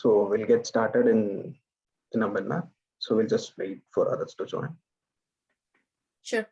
So we'll get started in a minute. So we'll just wait for others to join. Sure.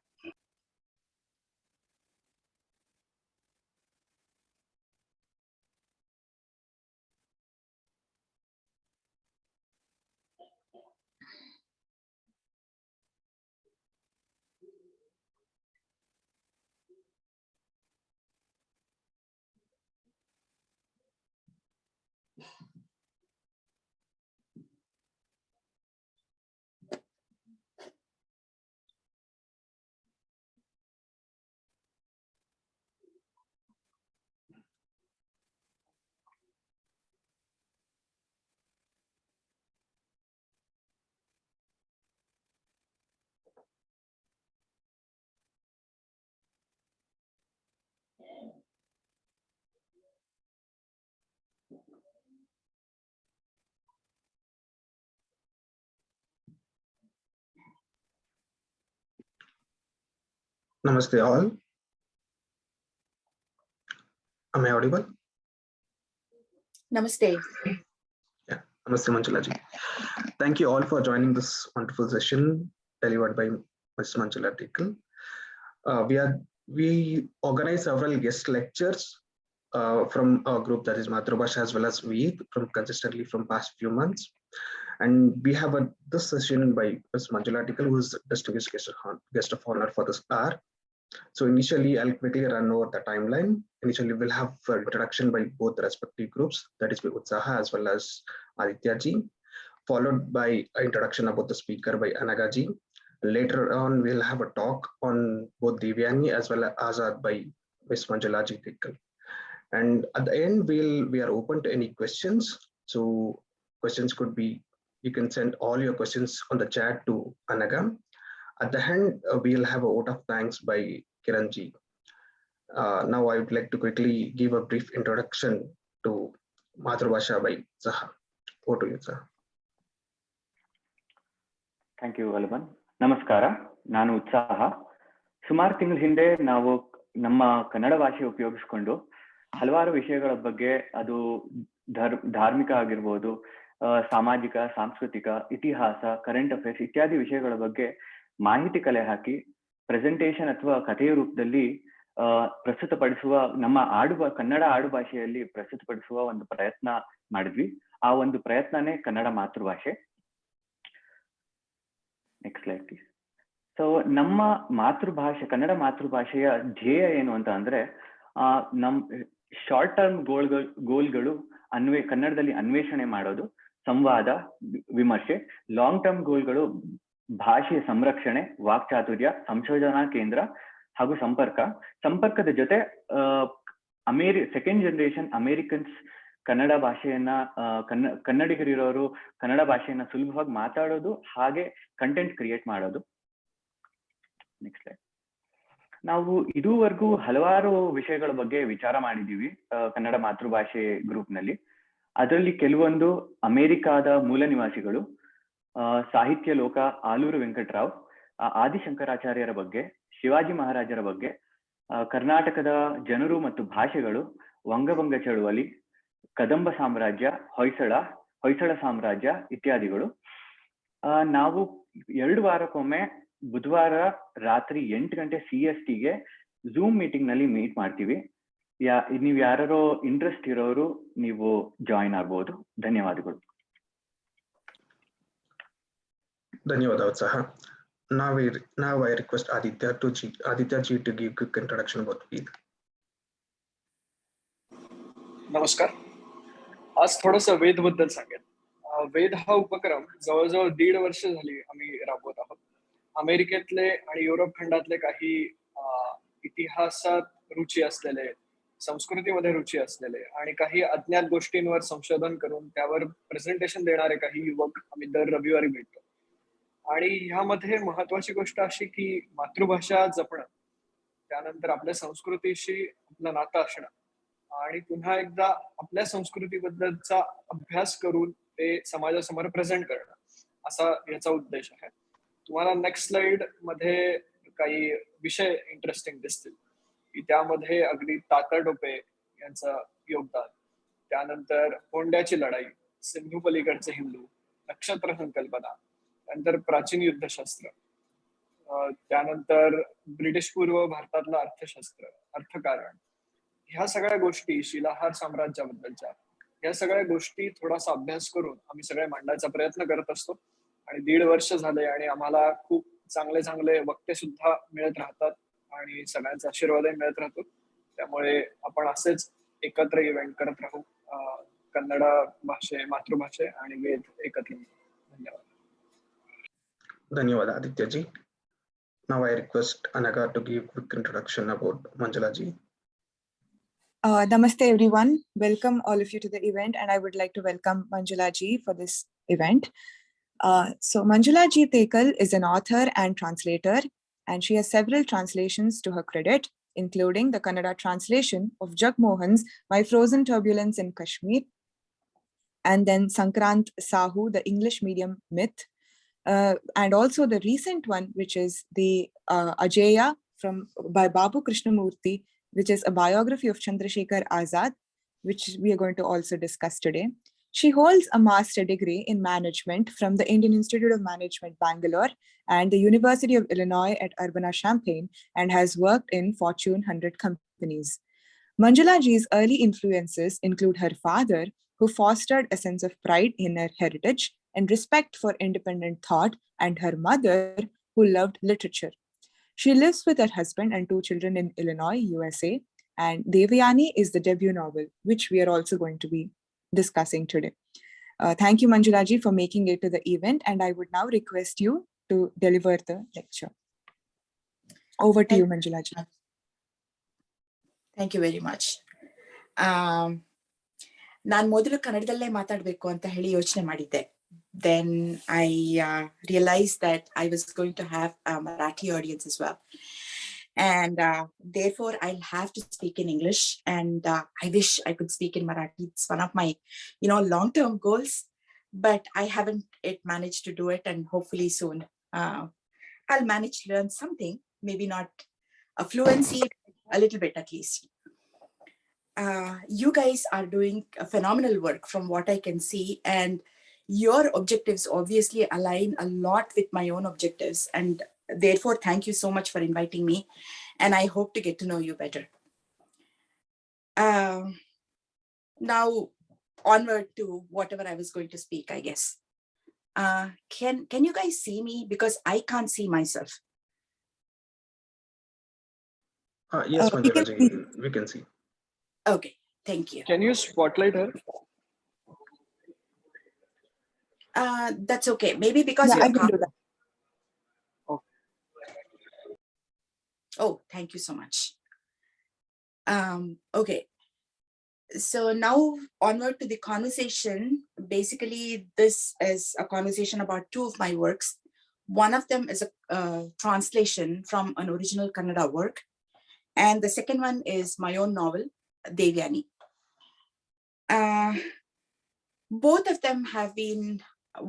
Namaste all. Am I audible? Namaste. Yeah, Namaste Manjula ji. Thank you all for joining this wonderful session delivered by Ms. Manjula Tekal. We organize several guest lectures from our group, that is Matrubhasha, as well as we from consistently from past few months. And we have this session by Ms. Manjula Tekal, who is distinguished guest of honor for this hour. So initially, I'll quickly run over the timeline. Initially, we'll have an introduction by both the respective groups, that is by Utsaha as well as Aditya ji, followed by an introduction about the speaker by Anaga ji. Later on, we'll have a talk on both Devyani as well as Azad by Ms. Manjula Tekal. And at the end, we are open to any questions. So questions could be, you can send all your questions on the chat to Anaga. At the end, we'll have a vote of thanks by Kiran ji. Now I would like to quickly give a brief introduction to Matrubhasha by Zaha. Over to you, Zaha. Thank you, Alban. ನಮಸ್ಕಾರ, ನಾನು ಉತ್ಸಾಹ. ಸುಮಾರು ತಿಂಗಳ ಹಿಂದೆ ನಾವು ನಮ್ಮ ಕನ್ನಡ ಭಾಷೆ ಉಪಯೋಗಿಸ್ಕೊಂಡು ಹಲವಾರು ವಿಷಯಗಳ ಬಗ್ಗೆ, ಅದು ಧಾರ್ಮಿಕ ಆಗಿರ್ಬೋದು, ಸಾಮಾಜಿಕ, ಸಾಂಸ್ಕೃತಿಕ, ಇತಿಹಾಸ, ಕರೆಂಟ್ ಅಫೇರ್ಸ್ ಇತ್ಯಾದಿ ವಿಷಯಗಳ ಬಗ್ಗೆ ಮಾಹಿತಿ ಕಲೆ ಹಾಕಿ ಪ್ರೆಸೆಂಟೇಶನ್ ಅಥವಾ ಕಥೆಯ ರೂಪದಲ್ಲಿ ಪ್ರಸ್ತುತಪಡಿಸುವ, ನಮ್ಮ ಕನ್ನಡ ಆಡು ಭಾಷೆಯಲ್ಲಿ ಪ್ರಸ್ತುತಪಡಿಸುವ ಒಂದು ಪ್ರಯತ್ನ ಮಾಡಿದ್ವಿ. ಆ ಒಂದು ಪ್ರಯತ್ನನೇ ಕನ್ನಡ ಮಾತೃಭಾಷೆ. Next slide please. ಸೊ ನಮ್ಮ ಮಾತೃಭಾಷೆ, ಕನ್ನಡ ಮಾತೃಭಾಷೆಯ ಧ್ಯೇಯ ಏನು ಅಂತ ಅಂದ್ರೆ, ಶಾರ್ಟ್ ಟರ್ಮ್ ಗೋಲ್ಗಳು ಕನ್ನಡದಲ್ಲಿ ಅನ್ವೇಷಣೆ ಮಾಡೋದು, ಸಂವಾದ, ವಿಮರ್ಶೆ. ಲಾಂಗ್ ಟರ್ಮ್ ಗೋಲ್ಗಳು ಭಾಷೆಯ ಸಂರಕ್ಷಣೆ, ವಾಕ್ಚಾತುರ್ಯ, ಸಂಶೋಧನಾ ಕೇಂದ್ರ ಹಾಗೂ ಸಂಪರ್ಕದ ಜೊತೆ ಸೆಕೆಂಡ್ ಜನರೇಷನ್ ಅಮೇರಿಕನ್ಸ್ ಕನ್ನಡ ಭಾಷೆಯನ್ನ, ಕನ್ನಡಿಗರಿರೋರು ಕನ್ನಡ ಭಾಷೆಯನ್ನ ಸುಲಭವಾಗಿ ಮಾತಾಡೋದು, ಹಾಗೆ ಕಂಟೆಂಟ್ ಕ್ರಿಯೇಟ್ ಮಾಡೋದು. Next slide. ನಾವು ಇದುವರೆಗೂ ಹಲವಾರು ವಿಷಯಗಳ ಬಗ್ಗೆ ವಿಚಾರ ಮಾಡಿದೀವಿ ಕನ್ನಡ ಮಾತೃಭಾಷೆ ಗ್ರೂಪ್ ನಲ್ಲಿ. ಅದರಲ್ಲಿ ಕೆಲವೊಂದು ಅಮೆರಿಕಾದ ಮೂಲ ನಿವಾಸಿಗಳು, ಸಾಹಿತ್ಯ ಲೋಕ ಆಲೂರು ವೆಂಕಟರಾವ್, ಆದಿಶಂಕರಾಚಾರ್ಯರ ಬಗ್ಗೆ, ಶಿವಾಜಿ ಮಹಾರಾಜರ ಬಗ್ಗೆ, ಕರ್ನಾಟಕದ ಜನರು ಮತ್ತು ಭಾಷೆಗಳು, ವಂಗಭಂಗ ಚಳುವಳಿ, ಕದಂಬ ಸಾಮ್ರಾಜ್ಯ, ಹೊಯ್ಸಳ ಸಾಮ್ರಾಜ್ಯ ಇತ್ಯಾದಿಗಳು. ನಾವು 2 ವಾರಕ್ಕೊಮ್ಮೆ ಬುಧವಾರ ರಾತ್ರಿ 8 ಗಂಟೆ CST ಝೂಮ್ ಮೀಟಿಂಗ್ ನಲ್ಲಿ ಮೀಟ್ ಮಾಡ್ತೀವಿ. ನೀವು ಯಾರೋ ಇಂಟ್ರೆಸ್ಟ್ ಇರೋರು ನೀವು ಜಾಯಿನ್ ಆಗ್ಬೋದು. ಧನ್ಯವಾದಗಳು. ಧನ್ಯವಾದ ಉತ್ಸಾಹ. Now I request Aditya ji to give quick introduction about Ved. नमस्कार. आज थोडंसं वेद बद्दल सांगेन. वेद हा उपक्रम जवळजवळ 1.5 वर्ष झाली आम्ही राबवत आहोत. अमेरिकेतले आणि युरोप खंडातले काही इतिहासात रुची असलेले, संस्कृतीमध्ये रुची असलेले आणि काही अज्ञात गोष्टींवर संशोधन करून त्यावर प्रेझेंटेशन देणारे काही युवक आम्ही दर रविवारी भेटतो. आणि ह्यामध्ये महत्वाची गोष्ट अशी की मातृभाषा जपणं, त्यानंतर आपल्या संस्कृतीशी आपलं नातं असणं आणि पुन्हा एकदा आपल्या संस्कृतीबद्दलचा अभ्यास करून ते समाजासमोर प्रेझेंट करणं, असा याचा उद्देश आहे. तुम्हाला नेक्स्ट स्लाइड मध्ये काही विषय इंटरेस्टिंग दिसतील की त्यामध्ये अगदी तातर टोपे यांचं योगदान, त्यानंतर कोंड्याची लढाई, सिंधू पलीकडचे हिंदू, नक्षत्र संकल्पना, त्यानंतर प्राचीन युद्धशास्त्र, त्यानंतर ब्रिटिश पूर्व भारतातलं अर्थशास्त्र, अर्थकारण, ह्या सगळ्या गोष्टी, शिलाहार साम्राज्याबद्दलच्या या सगळ्या गोष्टी थोडासा अभ्यास करून आम्ही सगळे मांडायचा प्रयत्न करत असतो. आणि 1.5 वर्ष झाले आणि आम्हाला खूप चांगले चांगले वक्ते सुद्धा मिळत राहतात आणि सगळ्यांचा आशीर्वादही मिळत राहतो. त्यामुळे आपण असेच एकत्र इव्हेंट करत राहू, कन्नड मातृभाषे आणि वेद एकत्र. धन्यवाद. धन्यवाद आदित्यजी. Now I request Anaga to give quick introduction about Manjula ji. Namaste everyone. Welcome all of you to the event, and I would like to welcome Manjula ji for this event. So Manjula Tekal is an author and translator, and she has several translations to her credit, including the Kannada translation of Jagmohan's My Frozen Turbulence in Kashmir, and then Sankrant Sahu, the English medium myth, and also the recent one, which is the AJEYA by Babu Krishnamurthy, which is a biography of Chandrashekar Azad, which we are going to also discuss today. She holds a master's degree in management from the Indian Institute of Management, Bangalore, and the University of Illinois at Urbana-Champaign, and has worked in Fortune 100 companies. Manjula ji's early influences include her father, who fostered a sense of pride in her heritage and respect for independent thought, and her mother, who loved literature. She lives with her husband and 2 children in Illinois, USA, and Devyani is the debut novel, which we are also going to be discussing today. Thank you, Manjula ji, for making it to the event, and I would now request you to deliver the lecture. Over to you, Manjula ji. Thank you very much. ನಾನು ಮೊದಲು ಕನ್ನಡದಲ್ಲೇ ಮಾತಾಡಬೇಕು ಅಂತ ಹೇಳಿ ಯೋಚನೆ ಮಾಡಿದ್ದೆ. Then I realized that I was going to have a Marathi audience as well. And therefore, I'll have to speak in English. And I wish I could speak in Marathi. It's one of my, long-term goals. But I haven't yet managed to do it. And hopefully soon, I'll manage to learn something. Maybe not a fluency, a little bit at least. You guys are doing a phenomenal work from what I can see, and your objectives obviously align a lot with my own objectives, and therefore thank you so much for inviting me, and I hope to get to know you better. Now onward to whatever I was going to speak, I guess. Can you guys see me, because I can't see myself? Yes, Manjula ji, we can see. Okay, thank you. Can you spotlight her? That's okay. Maybe because I can do that. Oh, thank you so much. Okay. So now onward to the conversation. Basically, this is a conversation about 2 of my works. One of them is a translation from an original Kannada work. And the second one is my own novel, Devyani. Both of them have been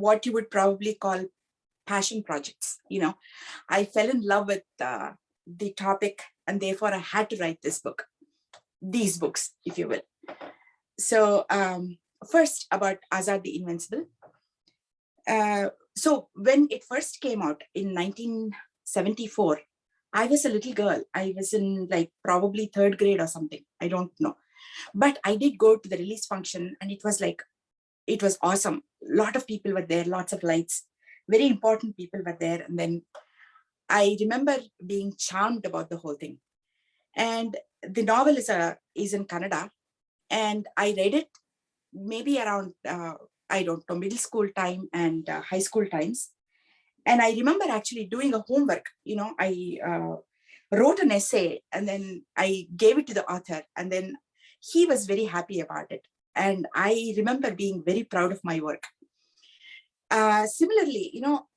what you would probably call passion projects. I fell in love with the topic, and therefore I had to write these books, if you will. So first about Azad the Invincible. So when it first came out in 1974, I was a little girl. I was in probably 3rd grade or something. I don't know. But I did go to the release function, and it was awesome. A lot of people were there, lots of lights. Very important people were there. And then I remember being charmed about the whole thing. And the novel is in Kannada. And I read it maybe around, I don't know, middle school time and high school times. And I remember actually doing a homework. I wrote an essay, and then I gave it to the author, and then he was very happy about it. And I remember being very proud of my work. Similarly,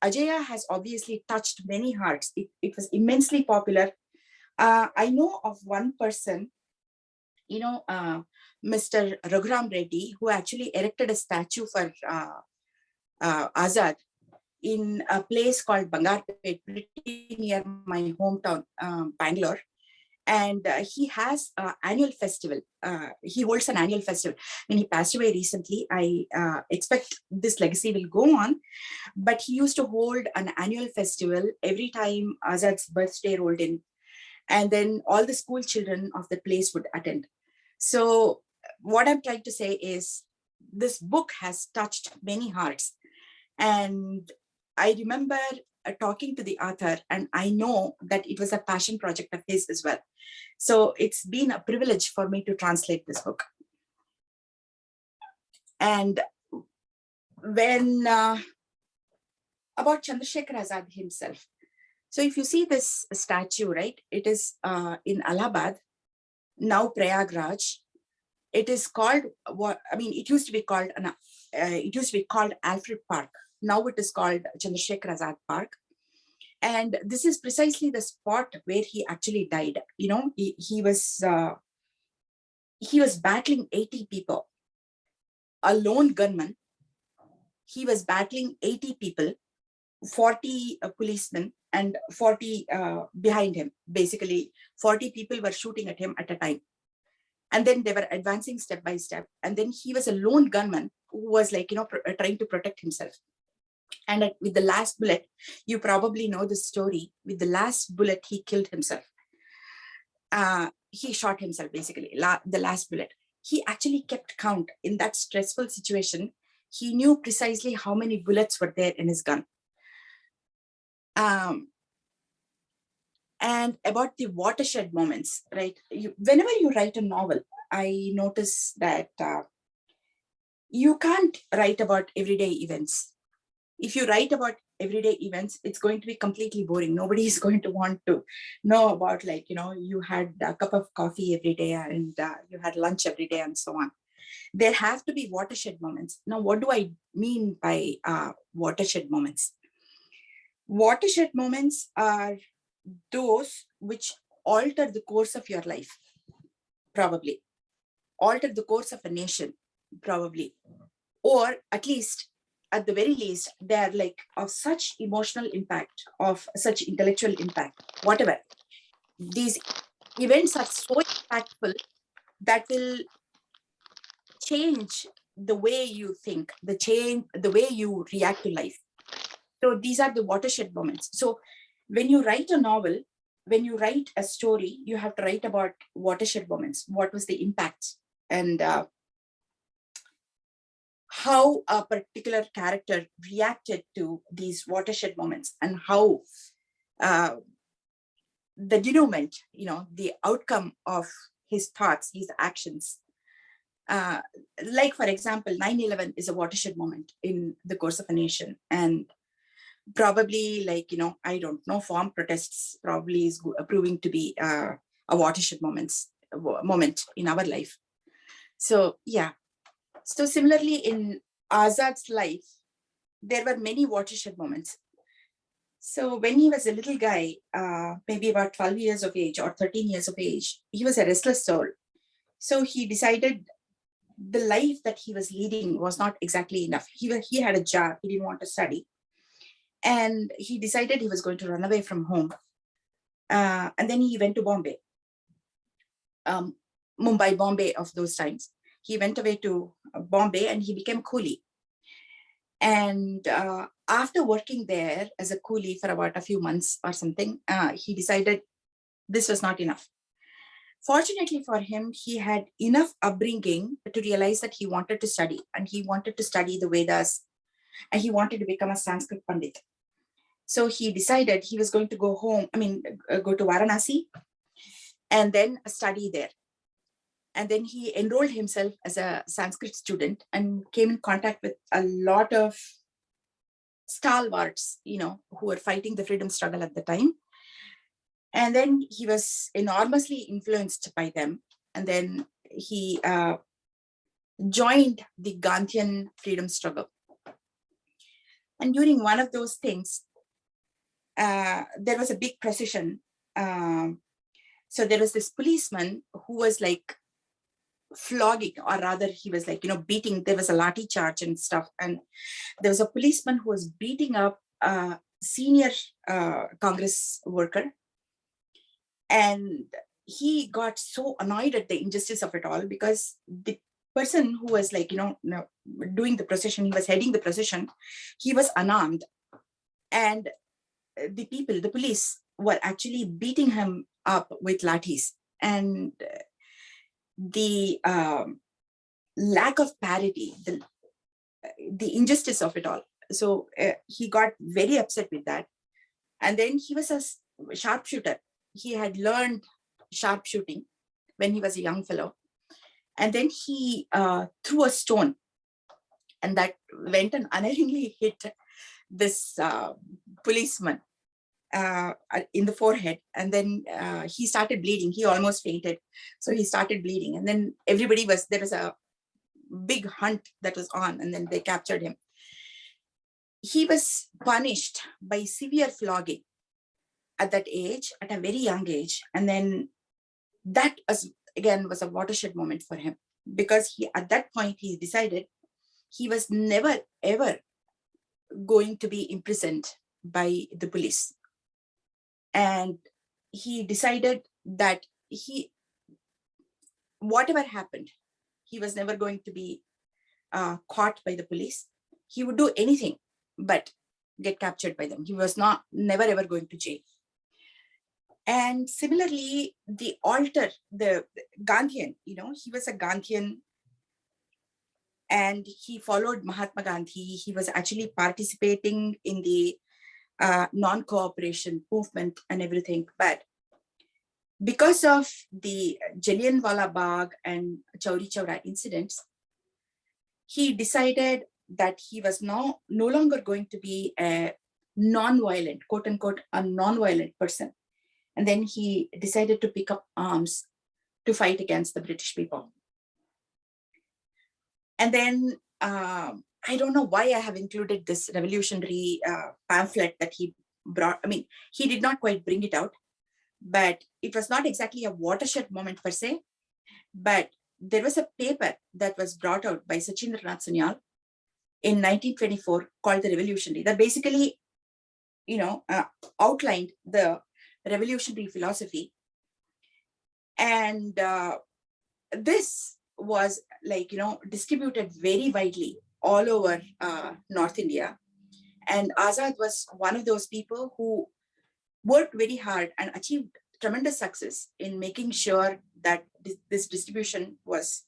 AJEYA has obviously touched many hearts. It was immensely popular. I know of one person, Mr. Raghuram Reddy, who actually erected a statue for Azad in a place called Bangarpet, pretty near my hometown, Bangalore. And he has an annual festival. He holds an annual festival. When he passed away recently, I expect this legacy will go on. But he used to hold an annual festival every time Azad's birthday rolled in. And then all the school children of the place would attend. So what I'm trying to say is this book has touched many hearts. And I remember talking to the author, and I know that it was a passion project of his as well. So it's been a privilege for me to translate this book. And when about Chandrashekar Azad himself. So if you see this statue, right, it is in Allahabad, now Prayagraj. It is called what I mean. It used to be called Alfred Park. Now it is called Chandrashekar Azad Park. And this is precisely the spot where he actually died. You know, he was battling 80 people, a lone gunman. He was battling 80 people, 40 policemen and 40 behind him. Basically, 40 people were shooting at him at a time. And then they were advancing step by step. And then he was a lone gunman who was like, you know, trying to protect himself. And with the last bullet, you probably know the story. With the last bullet, he killed himself. He shot himself, basically, the last bullet. He actually kept count in that stressful situation. He knew precisely how many bullets were there in his gun. And about the watershed moments, right? Whenever you write a novel, I notice that you can't write about everyday events. If you write about everyday events, it's going to be completely boring. Nobody is going to want to know about, like, you know, you had a cup of coffee every day and you had lunch every day and so on. There have to be watershed moments. Now, what do I mean by watershed moments? Watershed moments are those which alter the course of your life, probably, alter the course of a nation, probably, or at the very least, they are like of such emotional impact, of such intellectual impact, whatever. These events are so impactful that will change the way you think, the way you react to life. So these are the watershed moments. So when you write a novel, when you write a story, you have to write about watershed moments. What was the impact, and how a particular character reacted to these watershed moments, and how the denouement, you know, the outcome of his thoughts, his actions. Like, for example, 9/11 is a watershed moment in the course of a nation. And probably, like, you know, I don't know, farm protests probably is proving to be a watershed moment in our life. So, yeah. So similarly, in Azad's life, there were many watershed moments. So when he was a little guy, maybe about 12 years of age or 13 years of age, he was a restless soul. So he decided the life that he was leading was not exactly enough. He had a job, he didn't want to study. And he decided he was going to run away from home. And then he went to Bombay, Mumbai, Bombay of those times. He went away to Bombay and he became coolie. And after working there as a coolie for about a few months or something, he decided this was not enough. Fortunately for him, he had enough upbringing to realize that he wanted to study, and he wanted to study the Vedas, and he wanted to become a Sanskrit Pandit. So he decided he was going to go to Varanasi and then study there. And then he enrolled himself as a Sanskrit student and came in contact with a lot of stalwarts, you know, who were fighting the freedom struggle at the time. And then he was enormously influenced by them. And then he joined the Gandhian freedom struggle. And during one of those things, there was a big procession. So there was this policeman who was like flogging, or rather he was like, you know, beating. There was a lathi charge and stuff. And there was a policeman who was beating up a senior Congress worker. And he got so annoyed at the injustice of it all, because the person who was like, doing the procession, he was heading the procession, he was unarmed. And the police were actually beating him up with lathis. And the lack of parity, the injustice of it all. So he got very upset with that. And then he was a sharpshooter. He had learned sharpshooting when he was a young fellow. And then he threw a stone, and that went and unerringly hit this policeman in the forehead. And then he started bleeding. He almost fainted. So he started bleeding. And then there was a big hunt that was on, and then they captured him. He was punished by severe flogging at that age, at a very young age. And then that was a watershed moment for him, because at that point he decided he was never ever going to be imprisoned by the police. And he decided that whatever happened, he was never going to be caught by the police. He would do anything but get captured by them. He was never ever going to jail. And similarly, the Gandhian, he was a Gandhian, and he followed Mahatma Gandhi. He was actually participating in the non-cooperation movement and everything. But because of the Jallianwala Bagh and Chauri Chaura incidents, he decided that he was no longer going to be a non-violent, quote unquote, a non-violent person. And then he decided to pick up arms to fight against the British people. And then I don't know why I have included this revolutionary pamphlet that he brought. I mean, he did not quite bring it out, but it was not exactly a watershed moment per se. But there was a paper that was brought out by Sachindranath Sanyal in 1924 called The Revolutionary, that basically, outlined the revolutionary philosophy. And this was distributed very widely all over North India. And Azad was one of those people who worked very hard and achieved tremendous success in making sure that this distribution was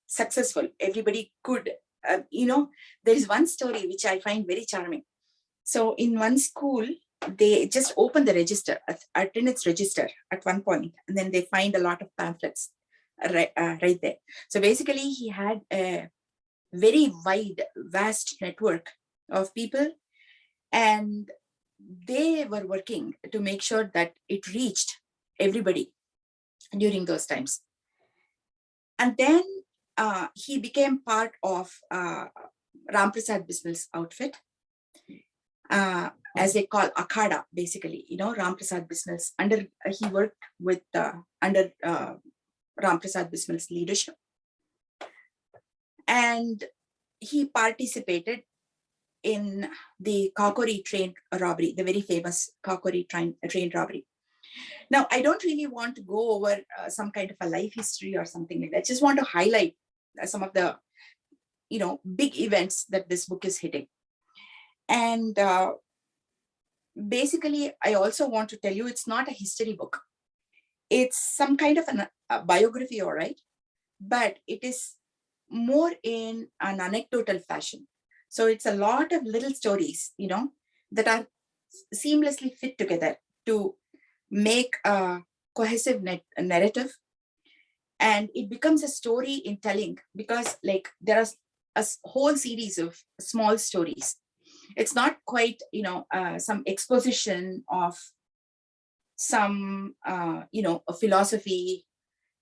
successful. Everybody could, there is one story which I find very charming. So in one school, they just open the register, attendance register at one point, and then they find a lot of pamphlets right there. So basically he had a very vast network of people, and they were working to make sure that it reached everybody during those times. And then he became part of Ramprasad Bismil's outfit, as they call Akhada, basically, Ramprasad Bismil's he worked with under Ramprasad Bismil's leadership. And he participated in the Kakori train robbery, the very famous Kakori train robbery. Now, I don't really want to go over some kind of a life history or something like that. I just want to highlight some of the, big events that this book is hitting. And basically, I also want to tell you, it's not a history book. It's some kind of a biography, all right, but it is more in an anecdotal fashion. So it's a lot of little stories, that are seamlessly fit together to make a cohesive narrative. And it becomes a story in telling, because there are a whole series of small stories. It's not quite, some exposition of some, a philosophy,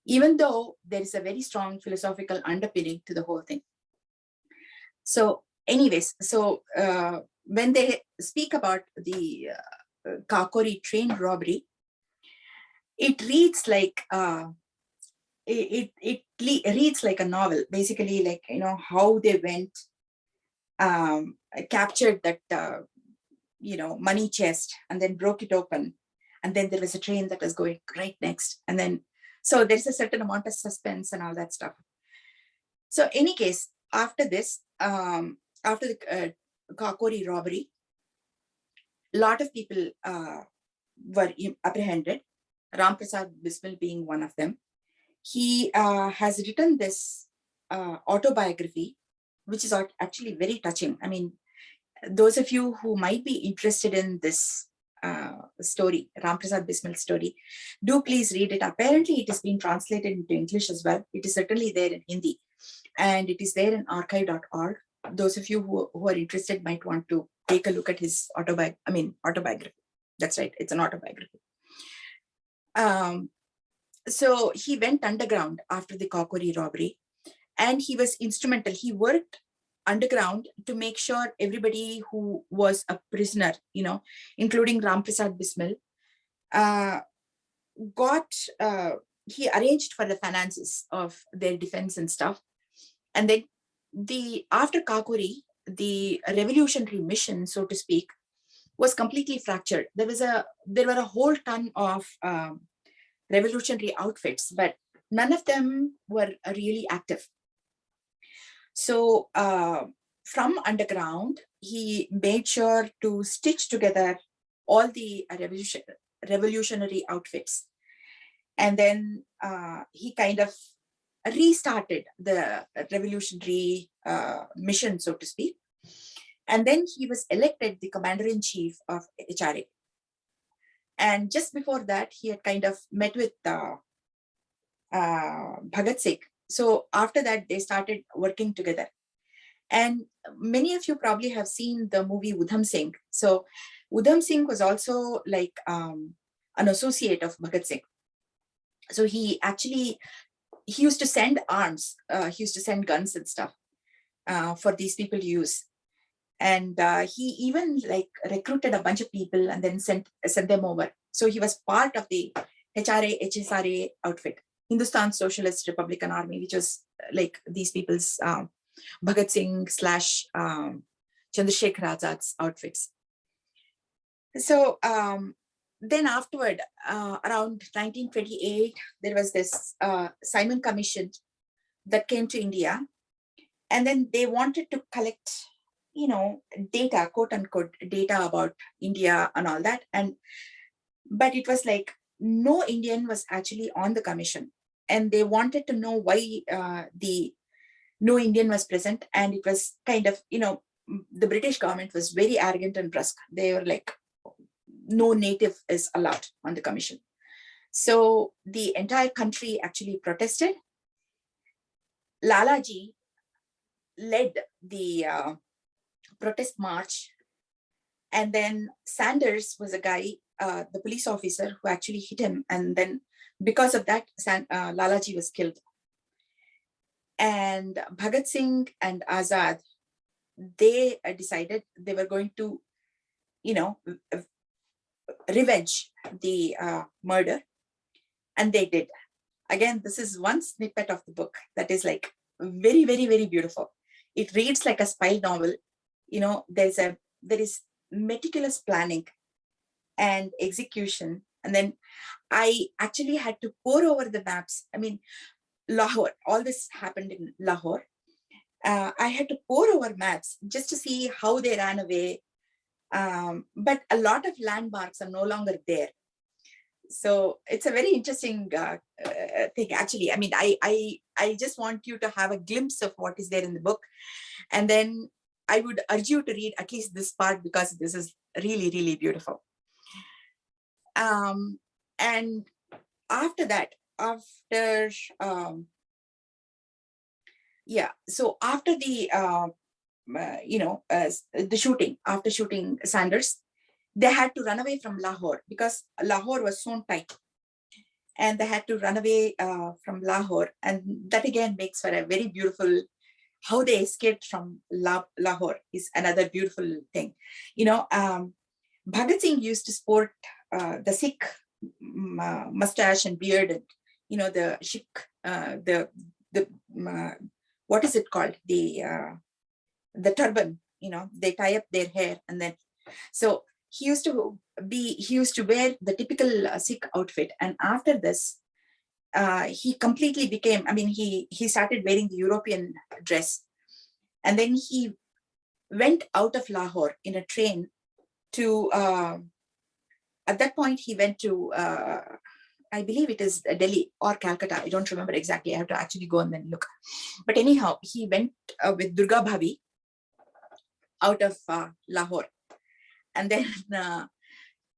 even though there is a very strong philosophical underpinning to the whole thing. So anyways, when they speak about the Kakori train robbery, it reads like it reads like a novel, basically, how they went, captured that money chest and then broke it open, and then there was a train that was going right next. And then, so there's a certain amount of suspense and all that stuff. So any case, after this, after the Kakori robbery, a lot of people were apprehended, Ram Prasad Bismil being one of them. He has written this autobiography, which is actually very touching. I mean, those of you who might be interested in this story, Ram Prasad Bismil's story, do please read it. Apparently, it has been translated into English as well. It is certainly there in Hindi, and it is there in archive.org. Those of you who are interested might want to take a look at his autobiography. That's right, it's an autobiography. So he went underground after the Kakori robbery, and he was instrumental. He worked underground to make sure everybody who was a prisoner, including Ram Prasad Bismil, he arranged for the finances of their defense and stuff. And then after Kakori, the revolutionary mission, so to speak, was completely fractured. There were a whole ton of revolutionary outfits, but none of them were really active. So from underground, he made sure to stitch together all the revolutionary outfits. And then he kind of restarted the revolutionary mission, so to speak. And then he was elected the commander-in-chief of HRA. And just before that, he had kind of met with Bhagat Singh. So after that, they started working together. And many of you probably have seen the movie Udham Singh. So Udham Singh was also like an associate of Bhagat Singh. So he used to send arms, he used to send guns and stuff for these people to use. And he even like recruited a bunch of people and then sent them over. So he was part of the HSRA outfit, Hindustan Socialist Republican Army, which was like these people's Bhagat Singh / Chandrashekar Azad's outfits. So then afterward, around 1928, there was this Simon Commission that came to India. And then they wanted to collect, data, quote unquote, data about India and all that. But it was like no Indian was actually on the commission. And they wanted to know why no Indian was present. And it was kind of, the British government was very arrogant and brusque. They were like, no native is allowed on the commission. So the entire country actually protested. Lalaji led the protest march. And then Sanders was a guy, the police officer who actually hit him. And then because of that, Lalaji was killed. And Bhagat Singh and Azad, they decided they were going to, revenge the murder. And they did. Again, this is one snippet of the book that is like very, very, very beautiful. It reads like a spy novel. There is meticulous planning and execution. And then I actually had to pore over the maps. I mean, Lahore, all this happened in Lahore. I had to pore over maps just to see how they ran away. But a lot of landmarks are no longer there. So it's a very interesting thing, actually. I mean, I just want you to have a glimpse of what is there in the book. And then I would urge you to read at least this part because this is really, really beautiful. And after that, so after the, the shooting, after shooting Sanders, they had to run away from Lahore because Lahore was so tight. And they had to run away from Lahore. And that again makes for a very beautiful, how they escaped from Lahore is another beautiful thing. Bhagat Singh used to sport the Sikh mustache and beard, and the Sikh, what is it called? The turban. They tie up their hair, and then so he used to wear the typical Sikh outfit. And after this, he completely became, I mean, he started wearing the European dress. And then he went out of Lahore in a train to, at that point, he went to, I believe it is Delhi or Calcutta. I don't remember exactly. I have to actually go and then look. But anyhow, he went with Durga Bhabi out of Lahore. And then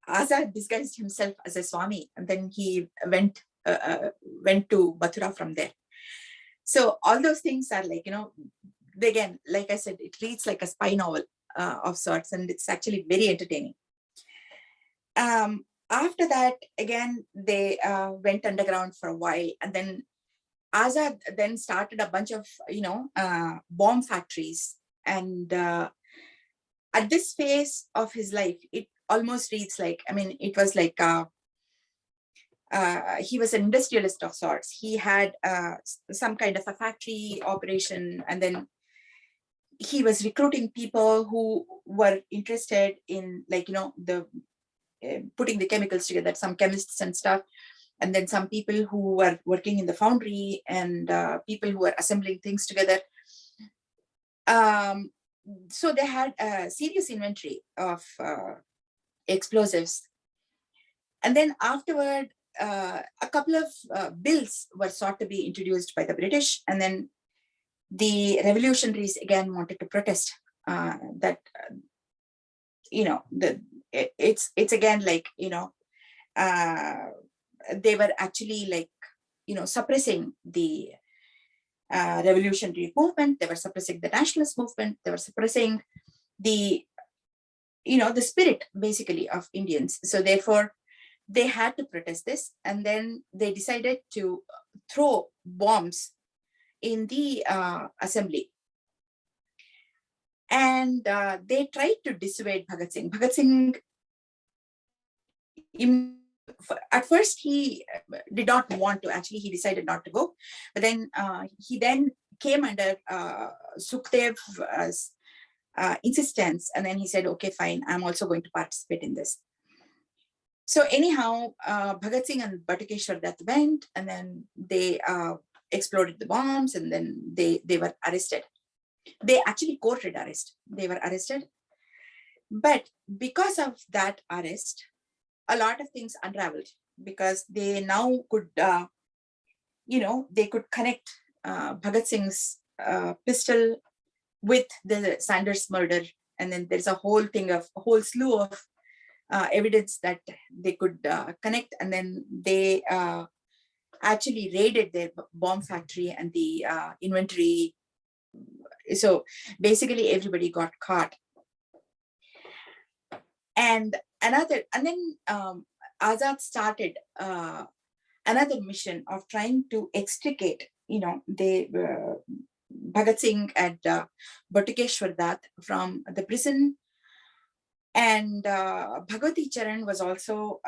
Azad disguised himself as a Swami. And then he went to Mathura from there. So all those things are like, again, like I said, it reads like a spy novel of sorts, and it's actually very entertaining. After that, again, they went underground for a while, and then Azad then started a bunch of, bomb factories. And at this phase of his life, it almost reads like, I mean, it was like he was an industrialist of sorts. He had some kind of a factory operation, and then he was recruiting people who were interested in, like, the putting the chemicals together, some chemists and stuff, and then some people who were working in the foundry, and people who were assembling things together. So they had a serious inventory of explosives. And then afterward, a couple of bills were sought to be introduced by the British, and then the revolutionaries again wanted to protest that, it's again like, they were actually like, suppressing the revolutionary movement. They were suppressing the nationalist movement. They were suppressing the, the spirit basically of Indians. So therefore, they had to protest this. And then they decided to throw bombs in the assembly. And they tried to dissuade Bhagat Singh. Bhagat Singh, at first, he did not want to. Actually, he decided not to go. But then he then came under Sukhdev's insistence. And then he said, okay, fine, I'm also going to participate in this. So anyhow, Bhagat Singh and Batukeshwar Dutt went, and then they exploded the bombs, and then they were arrested. They actually courted arrest. They were arrested. But because of that arrest, a lot of things unraveled, because they now could, they could connect Bhagat Singh's pistol with the Sanders murder. And then there's a whole slew of evidence that they could connect. And then they actually raided their bomb factory and the inventory. So basically everybody got caught. And then Azad started another mission of trying to extricate, Bhagat Singh and Batukeshwar Dutt from the prison. And Bhagwati Charan was also,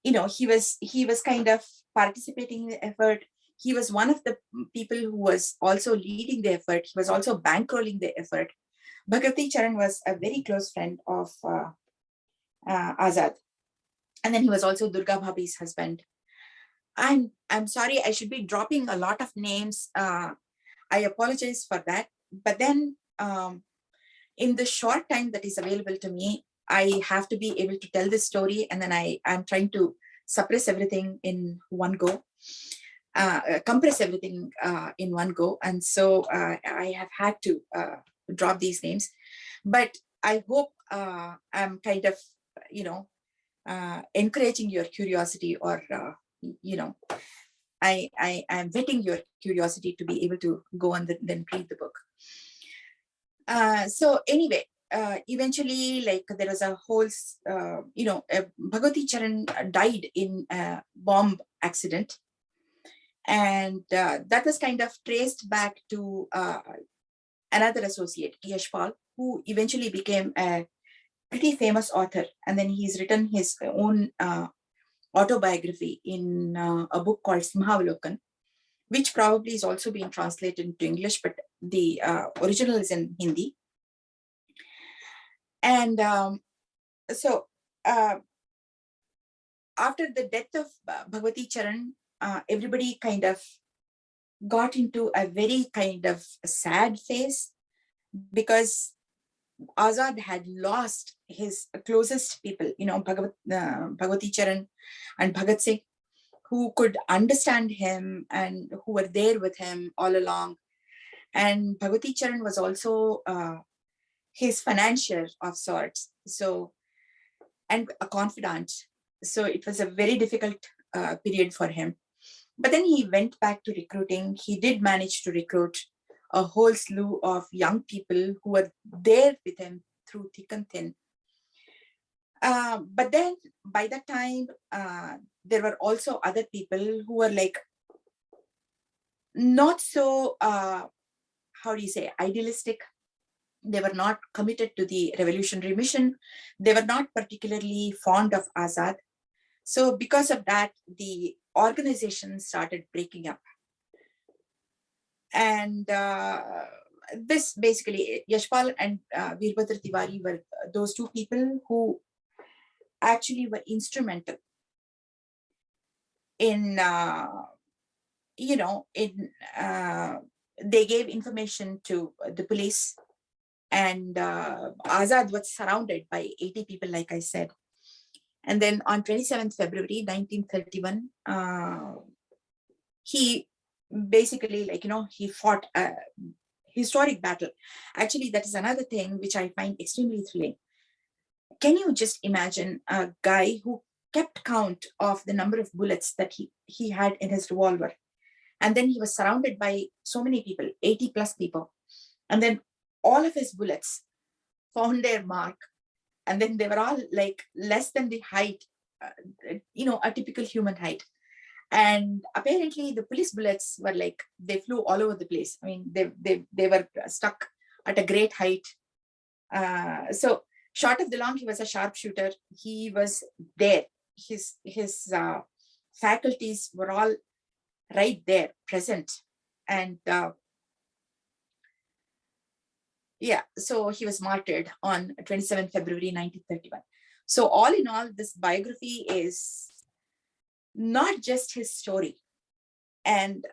he was kind of participating in the effort. He was one of the people who was also leading the effort. He was also bankrolling the effort. Bhagwati Charan was a very close friend of Azad. And then he was also Durga Bhabi's husband. I'm sorry, I should be dropping a lot of names. I apologize for that. But then in the short time that is available to me, I have to be able to tell this story. And then I'm trying to suppress everything in one go, compress everything in one go. And so I have had to drop these names. But I hope I'm kind of, encouraging your curiosity, or, I am whetting your curiosity to be able to go and then read the book. So anyway, eventually, like, there was a whole, Bhagwati Charan died in a bomb accident. And that was kind of traced back to another associate, Yashpal, who eventually became a pretty famous author. And then he's written his own autobiography in a book called Simhavalokan, which probably is also being translated into English, but the original is in Hindi. And so after the death of Bhagwati Charan, everybody kind of got into a very kind of sad phase, because Azad had lost his closest people, Bhagwati Charan and Bhagat Singh, who could understand him and who were there with him all along. And Bhagwati Charan was also his financier of sorts, so, and a confidant. So it was a very difficult period for him. But then he went back to recruiting. He did manage to recruit a whole slew of young people who were there with him through thick and thin. But then by that time, there were also other people who were like not so, how do you say, idealistic. They were not committed to the revolutionary mission. They were not particularly fond of Azad. So because of that, the organization started breaking up. And this basically, Yashpal and Veerbhadra Tiwari were those two people who actually were instrumental in, they gave information to the police, and Azad was surrounded by 80 people, like I said. And then on 27th February 1931, he basically, he fought a historic battle. Actually, that is another thing which I find extremely thrilling. Can you just imagine a guy who kept count of the number of bullets that he had in his revolver? And then he was surrounded by so many people, 80 plus people. And then all of his bullets found their mark. And then they were all like less than the height, a typical human height. And apparently the police bullets were like, they flew all over the place. I mean, they were stuck at a great height. So short of the long, he was a sharpshooter. He was there. His faculties were all right there, present. And so he was martyred on 27 February 1931. So all in all, this biography is not just his story. And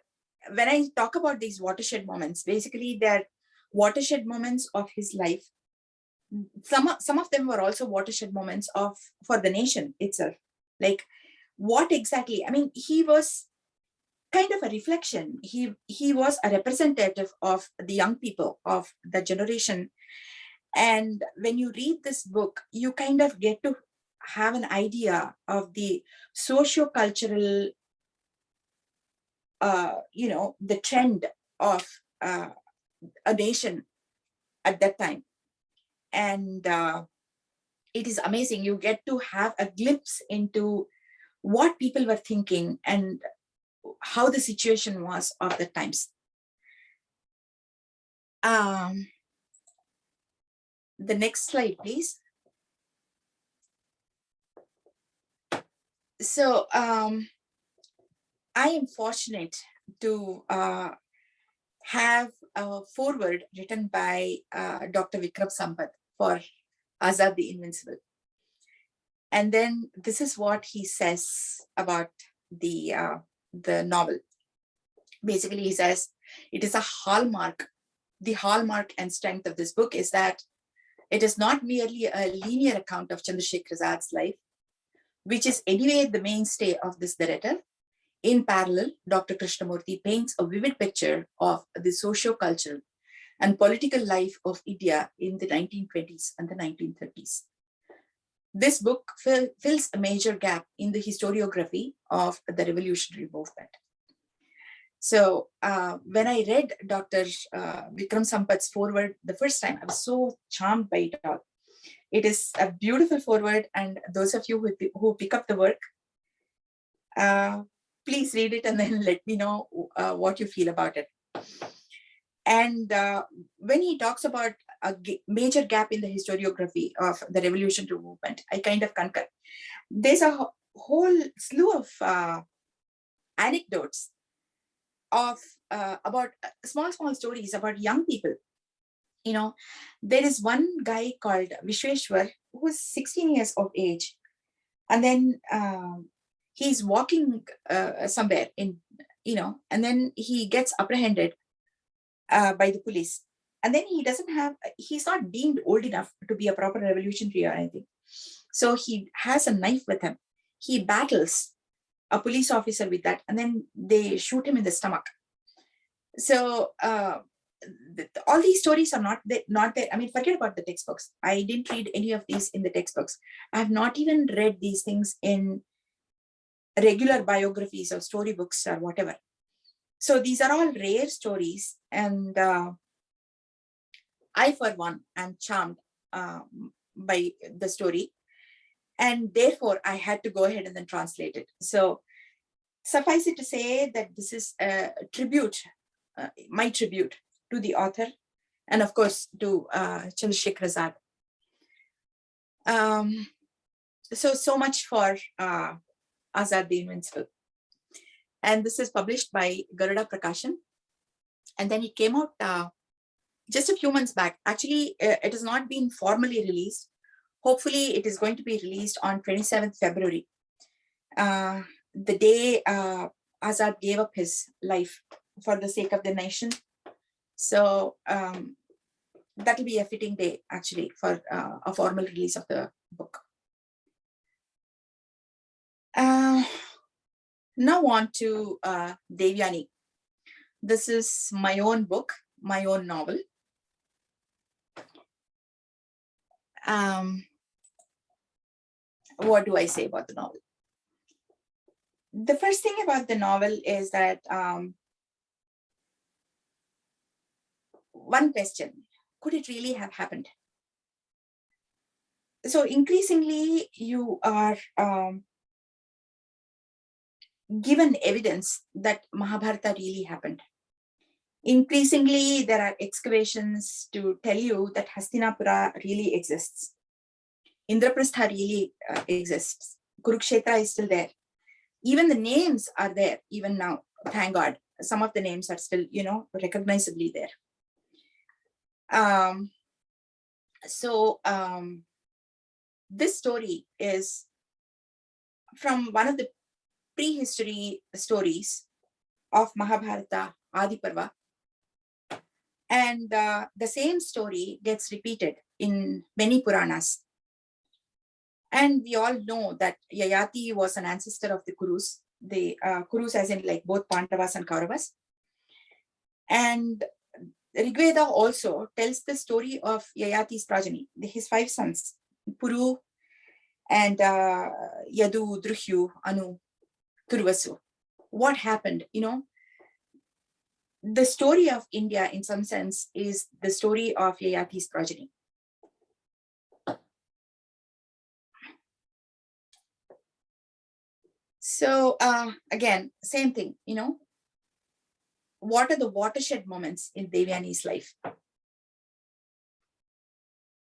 when I talk about these watershed moments, basically they're watershed moments of his life. Some of them were also watershed moments for the nation itself. Like what exactly, I mean, he was kind of a reflection. He was a representative of the young people of the generation. And when you read this book, you kind of get to have an idea of the socio-cultural, the trend of a nation at that time. And it is amazing. You get to have a glimpse into what people were thinking and how the situation was of the times. The next slide, please. So I am fortunate to have a foreword written by Dr. Vikram Sampath for Azad the Invincible. And then this is what he says about the novel. Basically, he says, it is a hallmark. The hallmark and strength of this book is that it is not merely a linear account of Chandrashekar Azad's life, which is anyway the mainstay of this narrative. In parallel, Dr. Krishnamurthy paints a vivid picture of the socio-cultural and political life of India in the 1920s and the 1930s. This book fills a major gap in the historiography of the revolutionary movement. So when I read Dr. Vikram Sampath's foreword the first time, I was so charmed by it all. It is a beautiful foreword, and those of you who pick up the work, please read it and then let me know what you feel about it. And when he talks about a major gap in the historiography of the revolutionary movement, I kind of concur. There's a whole slew of anecdotes of about small stories about young people You know, there is one guy called Vishweshwar who was 16 years of age. And then he's walking somewhere in, and then he gets apprehended by the police. And then he's not deemed old enough to be a proper revolutionary or anything. So he has a knife with him. He battles a police officer with that, and then they shoot him in the stomach. So all these stories are not there. I mean, forget about the textbooks. I didn't read any of these in the textbooks. I have not even read these things in regular biographies or storybooks or whatever. So these are all rare stories, and I, for one, am charmed by the story, and therefore I had to go ahead and then translate it. So suffice it to say that this is a tribute, my tribute to the author, and of course to Chandrashekar Azad. So much for Azad the Invincible. And this is published by Garuda Prakashan. And then it came out just a few months back. Actually, it has not been formally released. Hopefully, it is going to be released on 27th February, the day Azad gave up his life for the sake of the nation. So that will be a fitting day, actually, for a formal release of the book. Now on to Devyani. This is my own book, my own novel. What do I say about the novel? The first thing about the novel is that one question, could it really have happened? So increasingly you are given evidence that Mahabharata really happened. Increasingly, there are excavations to tell you that Hastinapura really exists. Indraprastha really exists. Kurukshetra is still there. Even the names are there, even now, thank God. Some of the names are still, recognizably there. This story is from one of the prehistory stories of Mahabharata, Adi Parva. And the same story gets repeated in many Puranas. And we all know that Yayati was an ancestor of the Kurus, Kurus as in like both Pandavas and Kauravas. And Rigveda also tells the story of Yayati's progeny, his 5 sons, Puru and Yadu, Druhyu, Anu, Turvasu. What happened? The story of India, in some sense, is the story of Yayati's progeny. So again, same thing, what are the watershed moments in Devyani's life?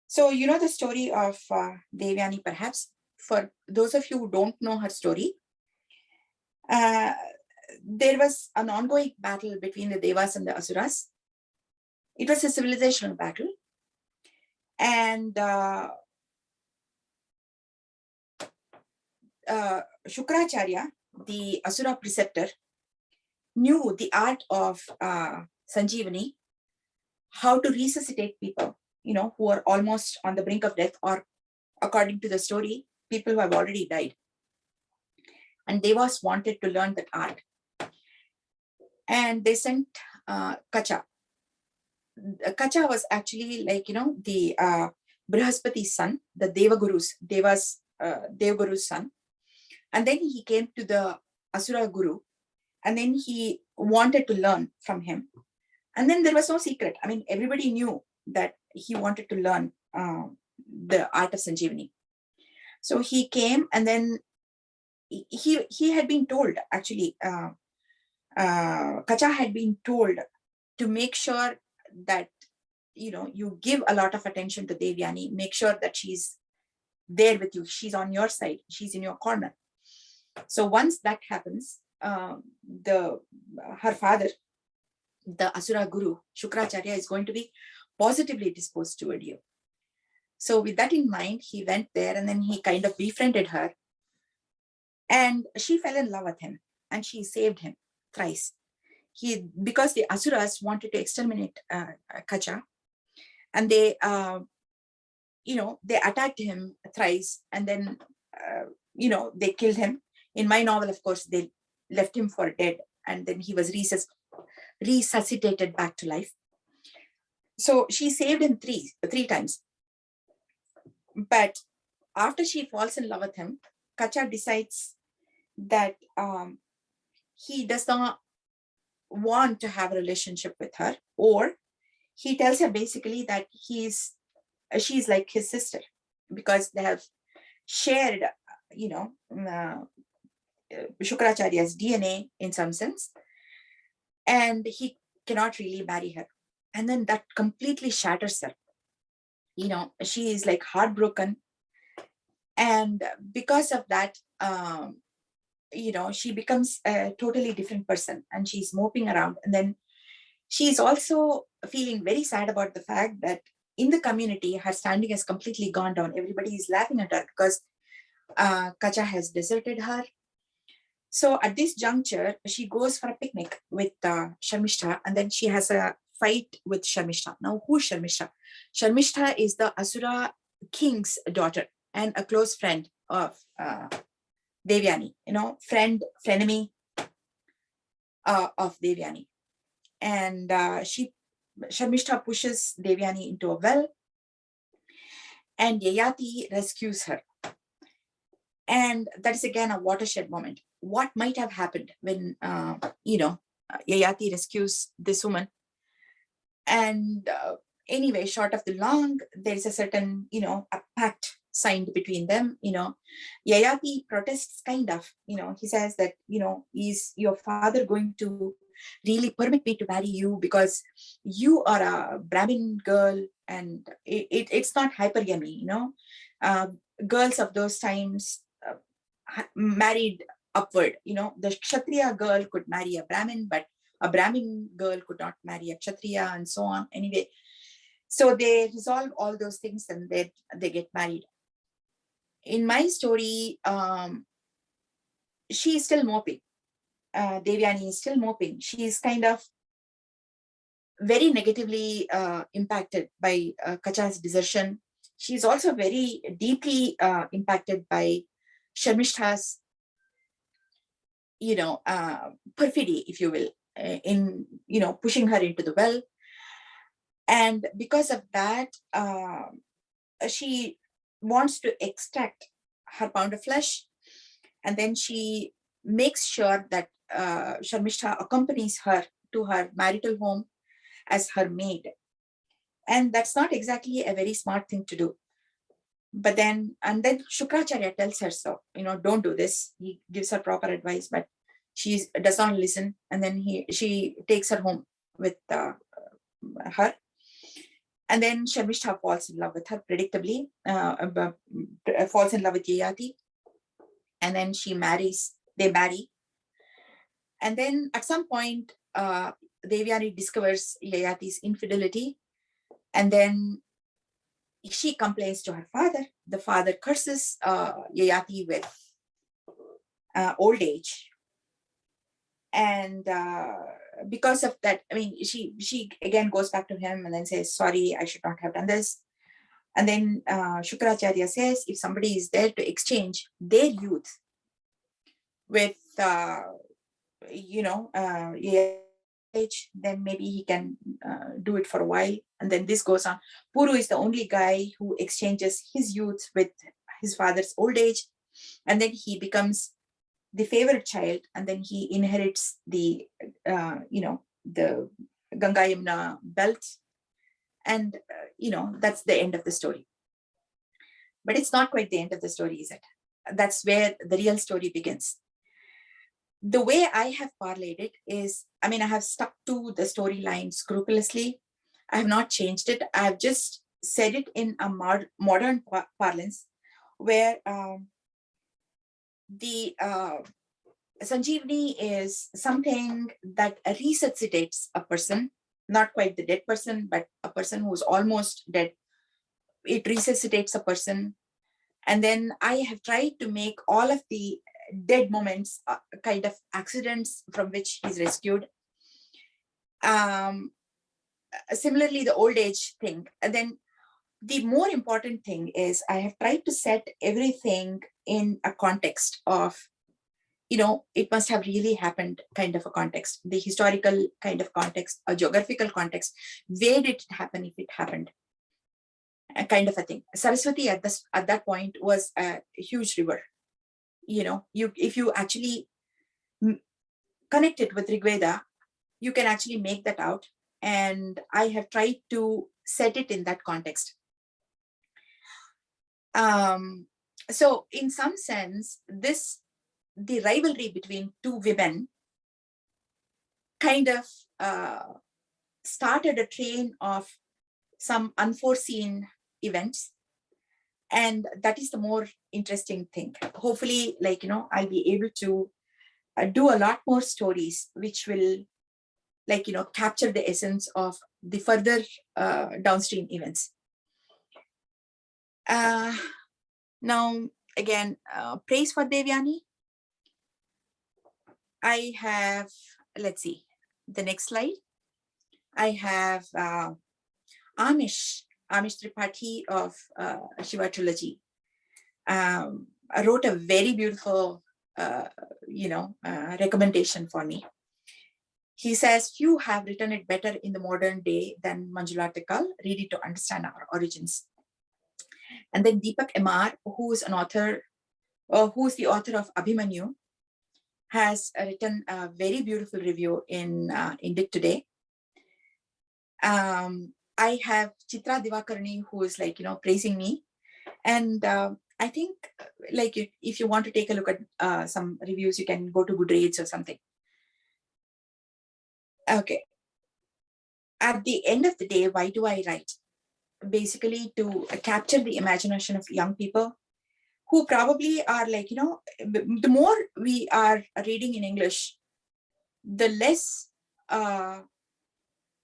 So the story of Devyani, perhaps. For those of you who don't know her story, there was an ongoing battle between the Devas and the Asuras. It was a civilizational battle. And Shukracharya, the Asura preceptor, knew the art of Sanjeevani, how to resuscitate people, who are almost on the brink of death, or according to the story, people who have already died. And Devas wanted to learn that art. And they sent Kacha. Kacha was actually like, the Brihaspati's son, the Devaguru's son. And then he came to the Asura Guru, and then he wanted to learn from him. And then there was no secret. I mean, everybody knew that he wanted to learn the art of Sanjeevani. So he came, and then he had been told, actually, Kacha had been told to make sure that, you give a lot of attention to Devyani, make sure that she's there with you, she's on your side, she's in your corner. So once that happens, her father, the Asura Guru, Shukracharya, is going to be positively disposed toward you. So with that in mind, he went there and then he kind of befriended her. And she fell in love with him and she saved him thrice. Because the Asuras wanted to exterminate Kacha, and they, they attacked him thrice, and then, they killed him. In my novel, of course, they left him for dead, and then he was resuscitated back to life. So she saved him three times. But after she falls in love with him, Kacha decides that he does not want to have a relationship with her, or he tells her basically that she's like his sister, because they have shared, Shukracharya's DNA in some sense, and he cannot really marry her. And then that completely shatters her. She is like heartbroken. And because of that, she becomes a totally different person, and she's moping around. And then she's also feeling very sad about the fact that in the community, her standing has completely gone down. Everybody is laughing at her because Kacha has deserted her. So at this juncture, she goes for a picnic with Sharmishta, and then she has a fight with Sharmishta. Now, who's Sharmishta? Sharmishta is the Asura king's daughter and a close friend of Devyani, frenemy of Devyani. And Sharmishta pushes Devyani into a well, and Yayati rescues her. And that is again a watershed moment. What might have happened when, Yayati rescues this woman? And anyway, short of the long, there's a certain, a pact signed between them. Yayati protests kind of, he says that, is your father going to really permit me to marry you because you are a Brahmin girl, and it's not hypergamy, girls of those times married upward. The Kshatriya girl could marry a Brahmin, but a Brahmin girl could not marry a Kshatriya, and so on. Anyway, so they resolve all those things and they get married. In my story, she is still moping. Devyani is still moping. She is kind of very negatively impacted by Kacha's desertion. She's also very deeply impacted by Sharmishta's, perfidy, if you will, in, pushing her into the well. And because of that, she wants to extract her pound of flesh. And then she makes sure that Sharmishta accompanies her to her marital home as her maid. And that's not exactly a very smart thing to do. But then Shukracharya tells her so, don't do this. He gives her proper advice, but she does not listen. And then she takes her home with her. And then Sharmishta falls in love with her, predictably, falls in love with Yayati. And then they marry. And then at some point, Devyani discovers Yayati's infidelity. And then she complains to her father. The father curses Yayati with old age. And because of that, she again goes back to him and then says, sorry, I should not have done this. And then Shukracharya says, if somebody is there to exchange their youth with, age, then maybe he can do it for a while. And then this goes on. Puru is the only guy who exchanges his youth with his father's old age. And then he becomes the favorite child, and then he inherits the, the Ganga Yamuna belt. And, that's the end of the story. But it's not quite the end of the story, is it? That's where the real story begins. The way I have parlayed it is, I have stuck to the storyline scrupulously. I have not changed it. I have just said it in a modern parlance, where the Sanjeevani is something that resuscitates a person, not quite the dead person, but a person who's almost dead. It resuscitates a person. And then I have tried to make all of the dead moments kind of accidents from which he's rescued. Similarly, the old age thing. And then the more important thing is I have tried to set everything in a context of, it must have really happened kind of a context, the historical kind of context, a geographical context. Where did it happen if it happened? A kind of a thing. Saraswati at that point was a huge river. If you actually connect it with Rigveda, you can actually make that out. And I have tried to set it in that context. So in some sense, the rivalry between two women kind of started a train of some unforeseen events. And that is the more interesting thing. Hopefully, I'll be able to do a lot more stories, which will capture the essence of the further downstream events. Now, again, praise for Devyani. I have, let's see, the next slide. I have Amish Tripathi of Shiva Trilogy. Wrote a very beautiful, recommendation for me. He says, few have written it better in the modern day than Manjula Tekal. Read it to understand our origins. And then Deepak MR, who is an author, who is the author of Abhimanyu, has written a very beautiful review in Indic Today. I have Chitra Divakarani, who is praising me. And I think if you want to take a look at some reviews, you can go to Goodreads or something. Okay. At the end of the day, why do I write? Basically to capture the imagination of young people who probably are the more we are reading in English, the less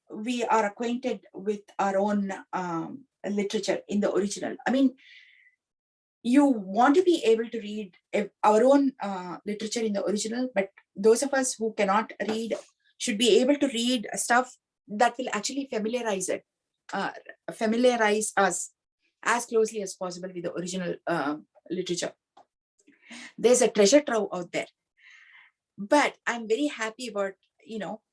we are acquainted with our own literature in the original. I mean, you want to be able to read our own literature in the original, but those of us who cannot read should be able to read stuff that will actually familiarize us as closely as possible with the original literature. There's a treasure trove out there. But I'm very happy about,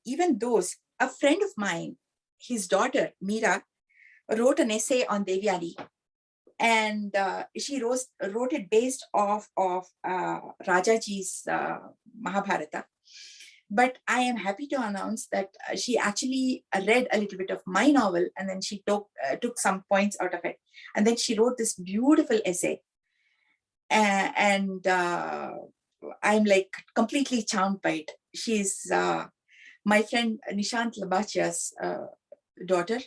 even those. A friend of mine, his daughter, Meera, wrote an essay on Devyani. And she wrote it based off of Rajaji's Mahabharata. But I am happy to announce that she actually read a little bit of my novel, and then she took some points out of it. And then she wrote this beautiful essay. And I'm completely charmed by it. She's my friend Nishant Labachia's daughter.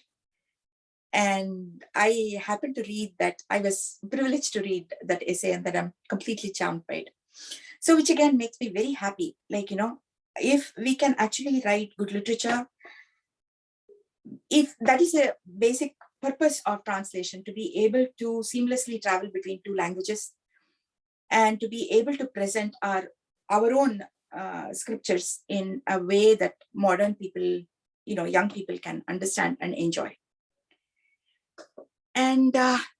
And I happened to read that. I was privileged to read that essay, and that I'm completely charmed by it. So which again makes me very happy. If we can actually write good literature, if that is a basic purpose of translation, to be able to seamlessly travel between two languages and to be able to present our own scriptures in a way that modern people, young people can understand and enjoy. And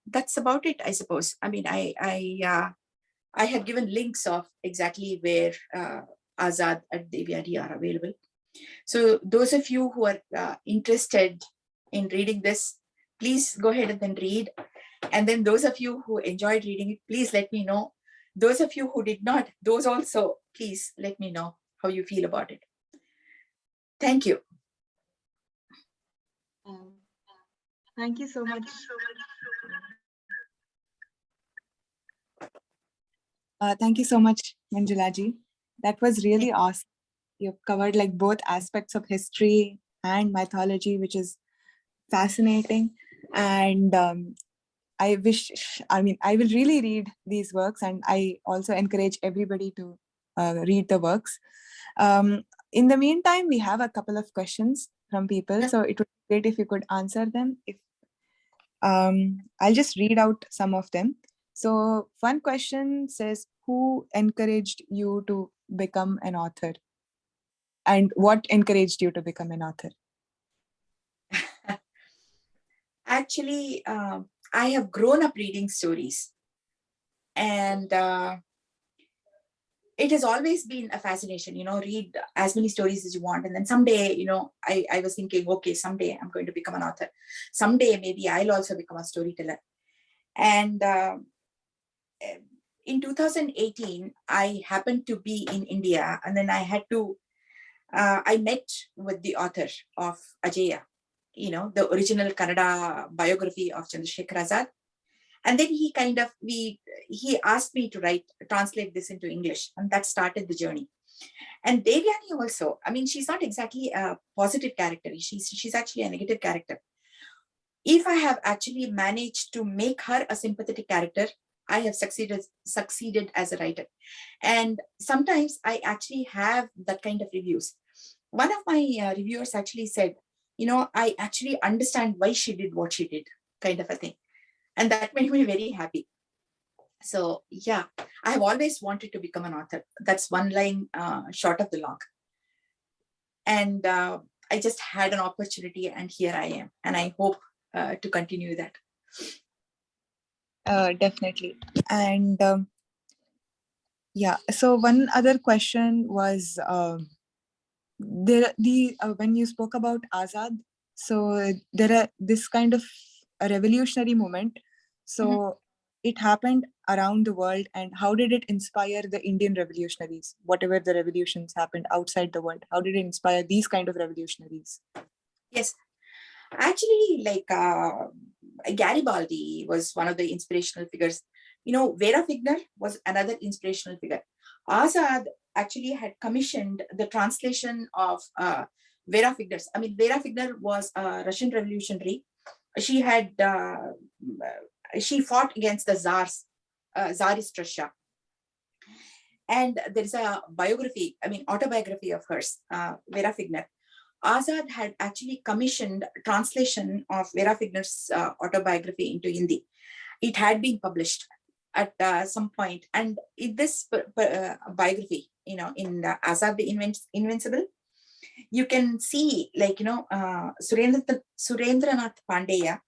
that's about it, I suppose. I mean, I have given links of exactly where Azad and Devyani are available. So those of you who are interested in reading this, please go ahead and then read. And then those of you who enjoyed reading it, please let me know. Those of you who did not, those also, please let me know how you feel about it. Thank you. Thank you so much. Thank you so much, Manjula ji. That was really awesome. You've covered both aspects of history and mythology, which is fascinating. And I will really read these works, and I also encourage everybody to read the works. In the meantime, we have a couple of questions from people. So it would be great if you could answer them. I'll just read out some of them. So one question says, who encouraged you to become an author? And what encouraged you to become an author? Actually, I have grown up reading stories, and it has always been a fascination, read as many stories as you want. And then someday, I was thinking, okay, someday I'm going to become an author. Someday, maybe I'll also become a storyteller. And in 2018, I happened to be in India, and then I met with the author of AJEYA, the original Kannada biography of Chandrashekar Azad. And then he asked me to translate this into English, and that started the journey. And Devyani also, I mean, she's not exactly a positive character. She's actually a negative character. If I have actually managed to make her a sympathetic character, I have succeeded as a writer. And sometimes I actually have that kind of reviews. One of my reviewers actually said, I actually understand why she did what she did, kind of a thing. And that made me very happy. So yeah, I have always wanted to become an author. That's one line short of the log. And I just had an opportunity, and here I am. And I hope to continue that. Definitely. And yeah, so one other question was, when you spoke about Azad, so there are this kind of a revolutionary movement. So it happened around the world, and how did it inspire the Indian revolutionaries? Whatever the revolutions happened outside the world, how did it inspire these kind of revolutionaries? Yes, actually, Garibaldi was one of the inspirational figures. Vera Figner was another inspirational figure. Azad actually had commissioned the translation of Vera Figner's. I mean, Vera Figner was a Russian revolutionary. She fought against the Tsarist Russia. And there is a autobiography of hers, Vera Figner. Azad had actually commissioned translation of Vera Figner's autobiography into Hindi. It had been published at some point. And in this biography, in Azad the Invincible, you can see, Surendranath Pandeya,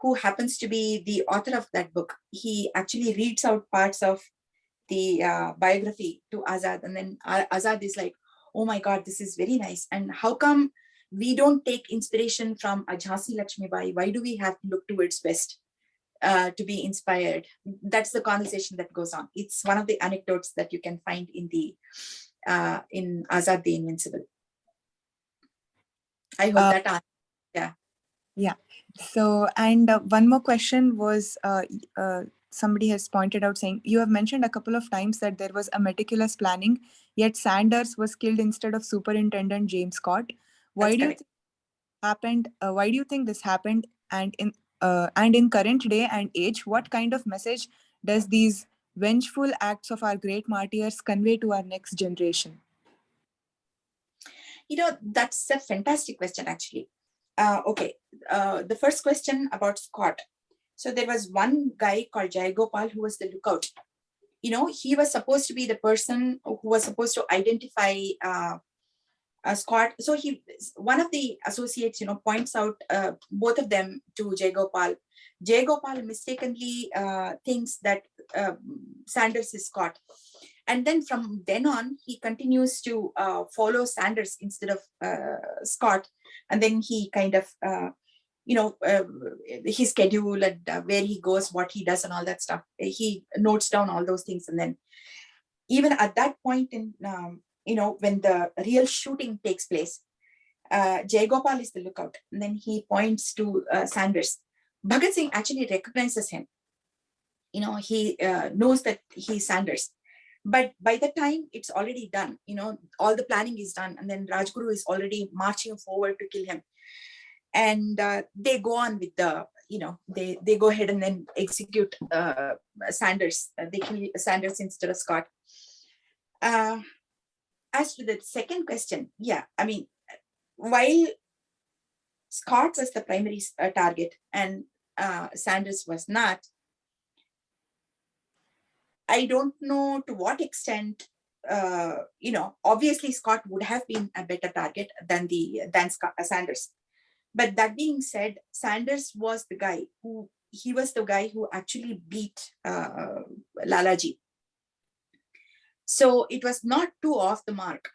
who happens to be the author of that book. He actually reads out parts of the biography to Azad, and then Azad is like, oh my God, this is very nice. And how come we don't take inspiration from Jhansi Lakshmibai? Why do we have to look towards West to be inspired? That's the conversation that goes on. It's one of the anecdotes that you can find in Azad the Invincible. I hope that answers. Yeah. Yeah. So, and one more question was, somebody has pointed out saying, you have mentioned a couple of times that there was a meticulous planning, yet Sanders was killed instead of Superintendent James Scott. Why do you think happened? Why do you think this happened? And in current day and age, what kind of message does these vengeful acts of our great martyrs convey to our next generation? That's a fantastic question, actually. Okay, the first question about Scott. So there was one guy called Jayagopal who was the lookout. He was supposed to be the person who was supposed to identify Scott. So one of the associates, points out both of them to Jayagopal. Jayagopal mistakenly thinks that Sanders is Scott. And then from then on, he continues to follow Sanders instead of Scott. And then he kind of, his schedule and where he goes, what he does and all that stuff. He notes down all those things. And then even at that point in, when the real shooting takes place, Jayagopal is the lookout. And then he points to Sanders. Bhagat Singh actually recognizes him. He knows that he's Sanders. But by the time it's already done, all the planning is done. And then Rajguru is already marching forward to kill him. And they go on with they go ahead and then execute Sanders. They kill Sanders instead of Scott. As to the second question, yeah, I mean, while Scott was the primary target and Sanders was not. I don't know to what extent, obviously Scott would have been a better target than Sanders. But that being said, Sanders was the guy who actually beat Lalaji. So it was not too off the mark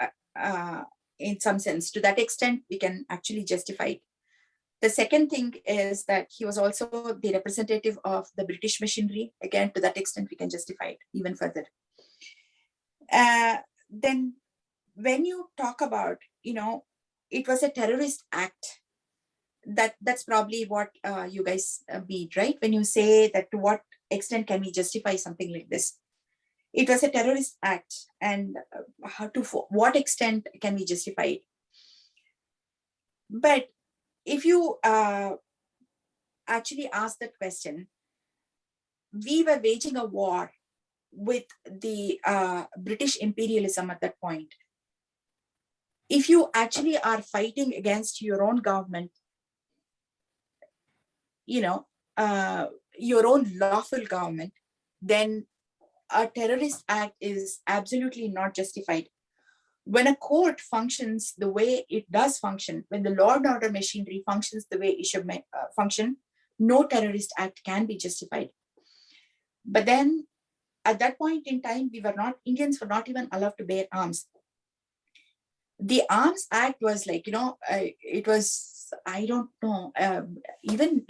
in some sense. To that extent, we can actually justify it. The second thing is that he was also the representative of the British machinery. Again, to that extent, we can justify it even further. Then when you talk about, it was a terrorist act, that's probably what you guys beat, right? When you say that to what extent can we justify something like this? It was a terrorist act, and what extent can we justify it? But if you actually ask that question, we were waging a war with the British imperialism at that point. If you actually are fighting against your own government, your own lawful government, then a terrorist act is absolutely not justified. When a court functions the way it does function, when the law and order machinery functions the way it should function, no terrorist act can be justified. But then at that point in time, Indians were not even allowed to bear arms. The Arms Act was like, it was, I don't know, even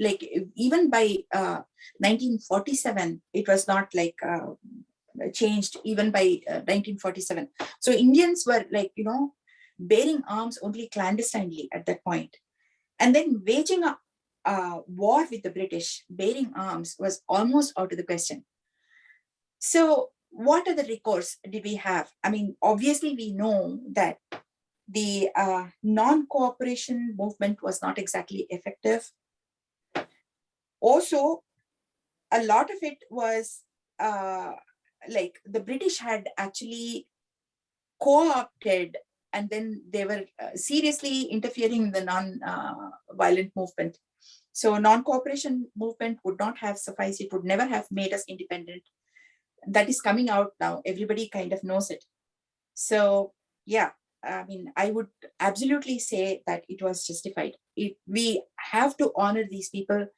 by 1947, it was not like changed even by 1947. So Indians were like, bearing arms only clandestinely at that point. And then waging a war with the British, bearing arms was almost out of the question. So what other recourse did we have? I mean, obviously we know that the non-cooperation movement was not exactly effective. Also, a lot of it was like the British had actually co-opted, and then they were seriously interfering in the non-violent movement. So non-cooperation movement would not have sufficed. It would never have made us independent. That is coming out now. Everybody kind of knows it. So yeah, I mean, I would absolutely say that it was justified. We have to honor these people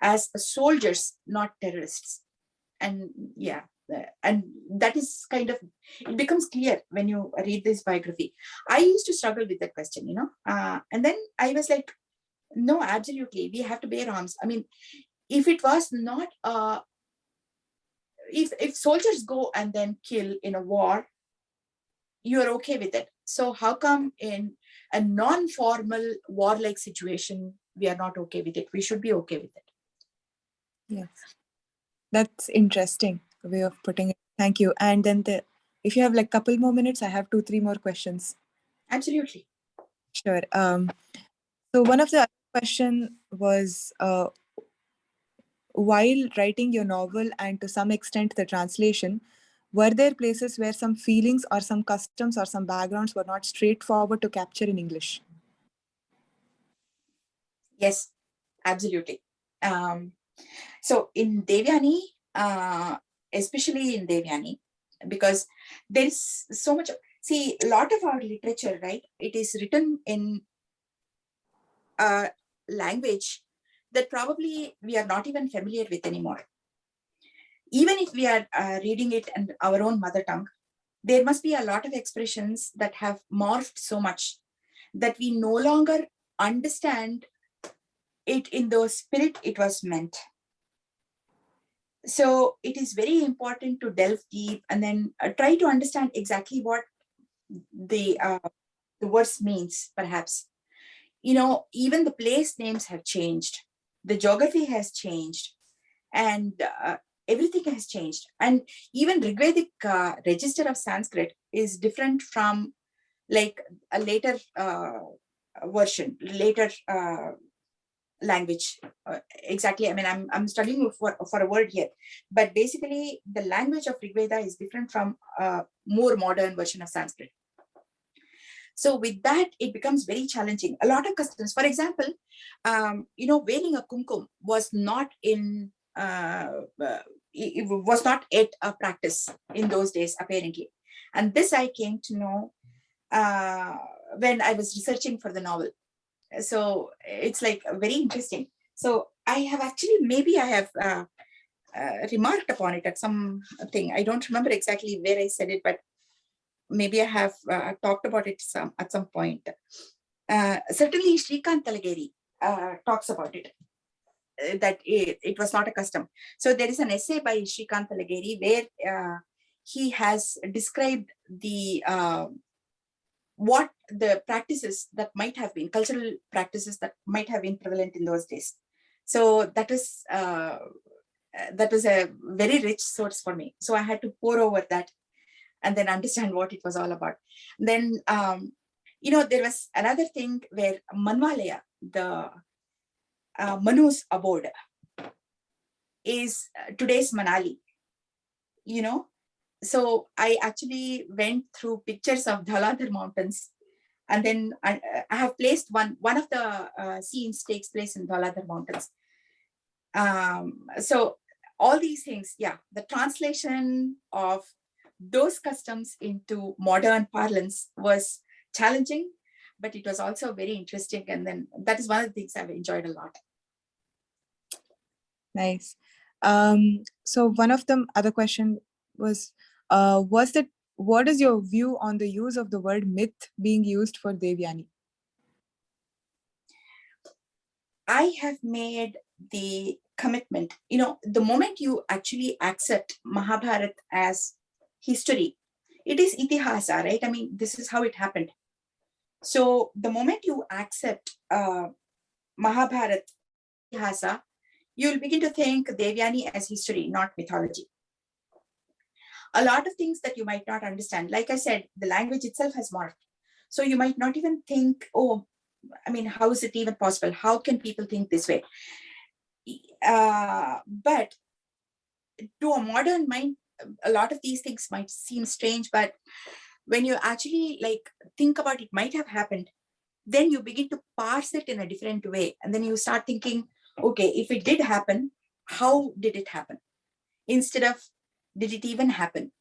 as soldiers, not terrorists. And yeah, and that is kind of, it becomes clear when you read this biography. I used to struggle with that question, and then I was like, no, absolutely, we have to bear arms. I mean, if it was not, if soldiers go and then kill in a war, you're okay with it. So how come in a non-formal warlike situation, we are not okay with it? We should be okay with it. Yes. That's interesting way of putting it. Thank you. And then if you have like a couple more minutes, I have 2-3 more questions. Absolutely. Sure. So one of the other question was, while writing your novel and to some extent the translation, were there places where some feelings or some customs or some backgrounds were not straightforward to capture in English? Yes, absolutely. So in Devyani, especially in Devyani, because there's so much, see, a lot of our literature, right, it is written in a language that probably we are not even familiar with anymore. Even if we are reading it in our own mother tongue, there must be a lot of expressions that have morphed so much that we no longer understand it in the spirit it was meant. So it is very important to delve deep and then try to understand exactly what the words means, perhaps. Even the place names have changed. The geography has changed. And everything has changed. And even Rigvedic register of Sanskrit is different from like a later version, later language. Exactly. I mean, I'm studying for a word here, but basically the language of Rigveda is different from a more modern version of Sanskrit. So with that, it becomes very challenging. A lot of customs, for example, wearing a kumkum was not in, it was not yet a practice in those days, apparently. And this I came to know when I was researching for the novel. So it's like very interesting. So I have actually, maybe I have remarked upon it at some thing. I don't remember exactly where I said it, but maybe I have talked about it at some point. Certainly Shrikant Talageri talks about it, that it was not a custom. So there is an essay by Shrikant Talageri where he has described the what the practices that might have been, cultural practices that might have been prevalent in those days. So that was a very rich source for me. So I had to pour over that and then understand what it was all about. Then, there was another thing where Manvalaya, the Manu's abode, is today's Manali, So I actually went through pictures of Dhaladhar mountains, and then I have placed one of the scenes takes place in Dhaladhar mountains. So all these things, the translation of those customs into modern parlance was challenging, but it was also very interesting. And then that is one of the things I've enjoyed a lot. Nice. So one of the other question was that what is your view on the use of the word myth being used for Devyani? I have made the commitment, the moment you actually accept Mahabharat as history, it is itihasa, right? I mean, this is how it happened. So the moment you accept Mahabharat itihasa, you'll begin to think Devyani as history, not mythology. A lot of things that you might not understand, like I said, the language itself has morphed. So you might not even think, oh, I mean, how is it even possible? How can people think this way? But to a modern mind, a lot of these things might seem strange, but when you actually think about it might have happened, then you begin to parse it in a different way. And then you start thinking, okay, if it did happen, how did it happen? Instead of, did it even happen?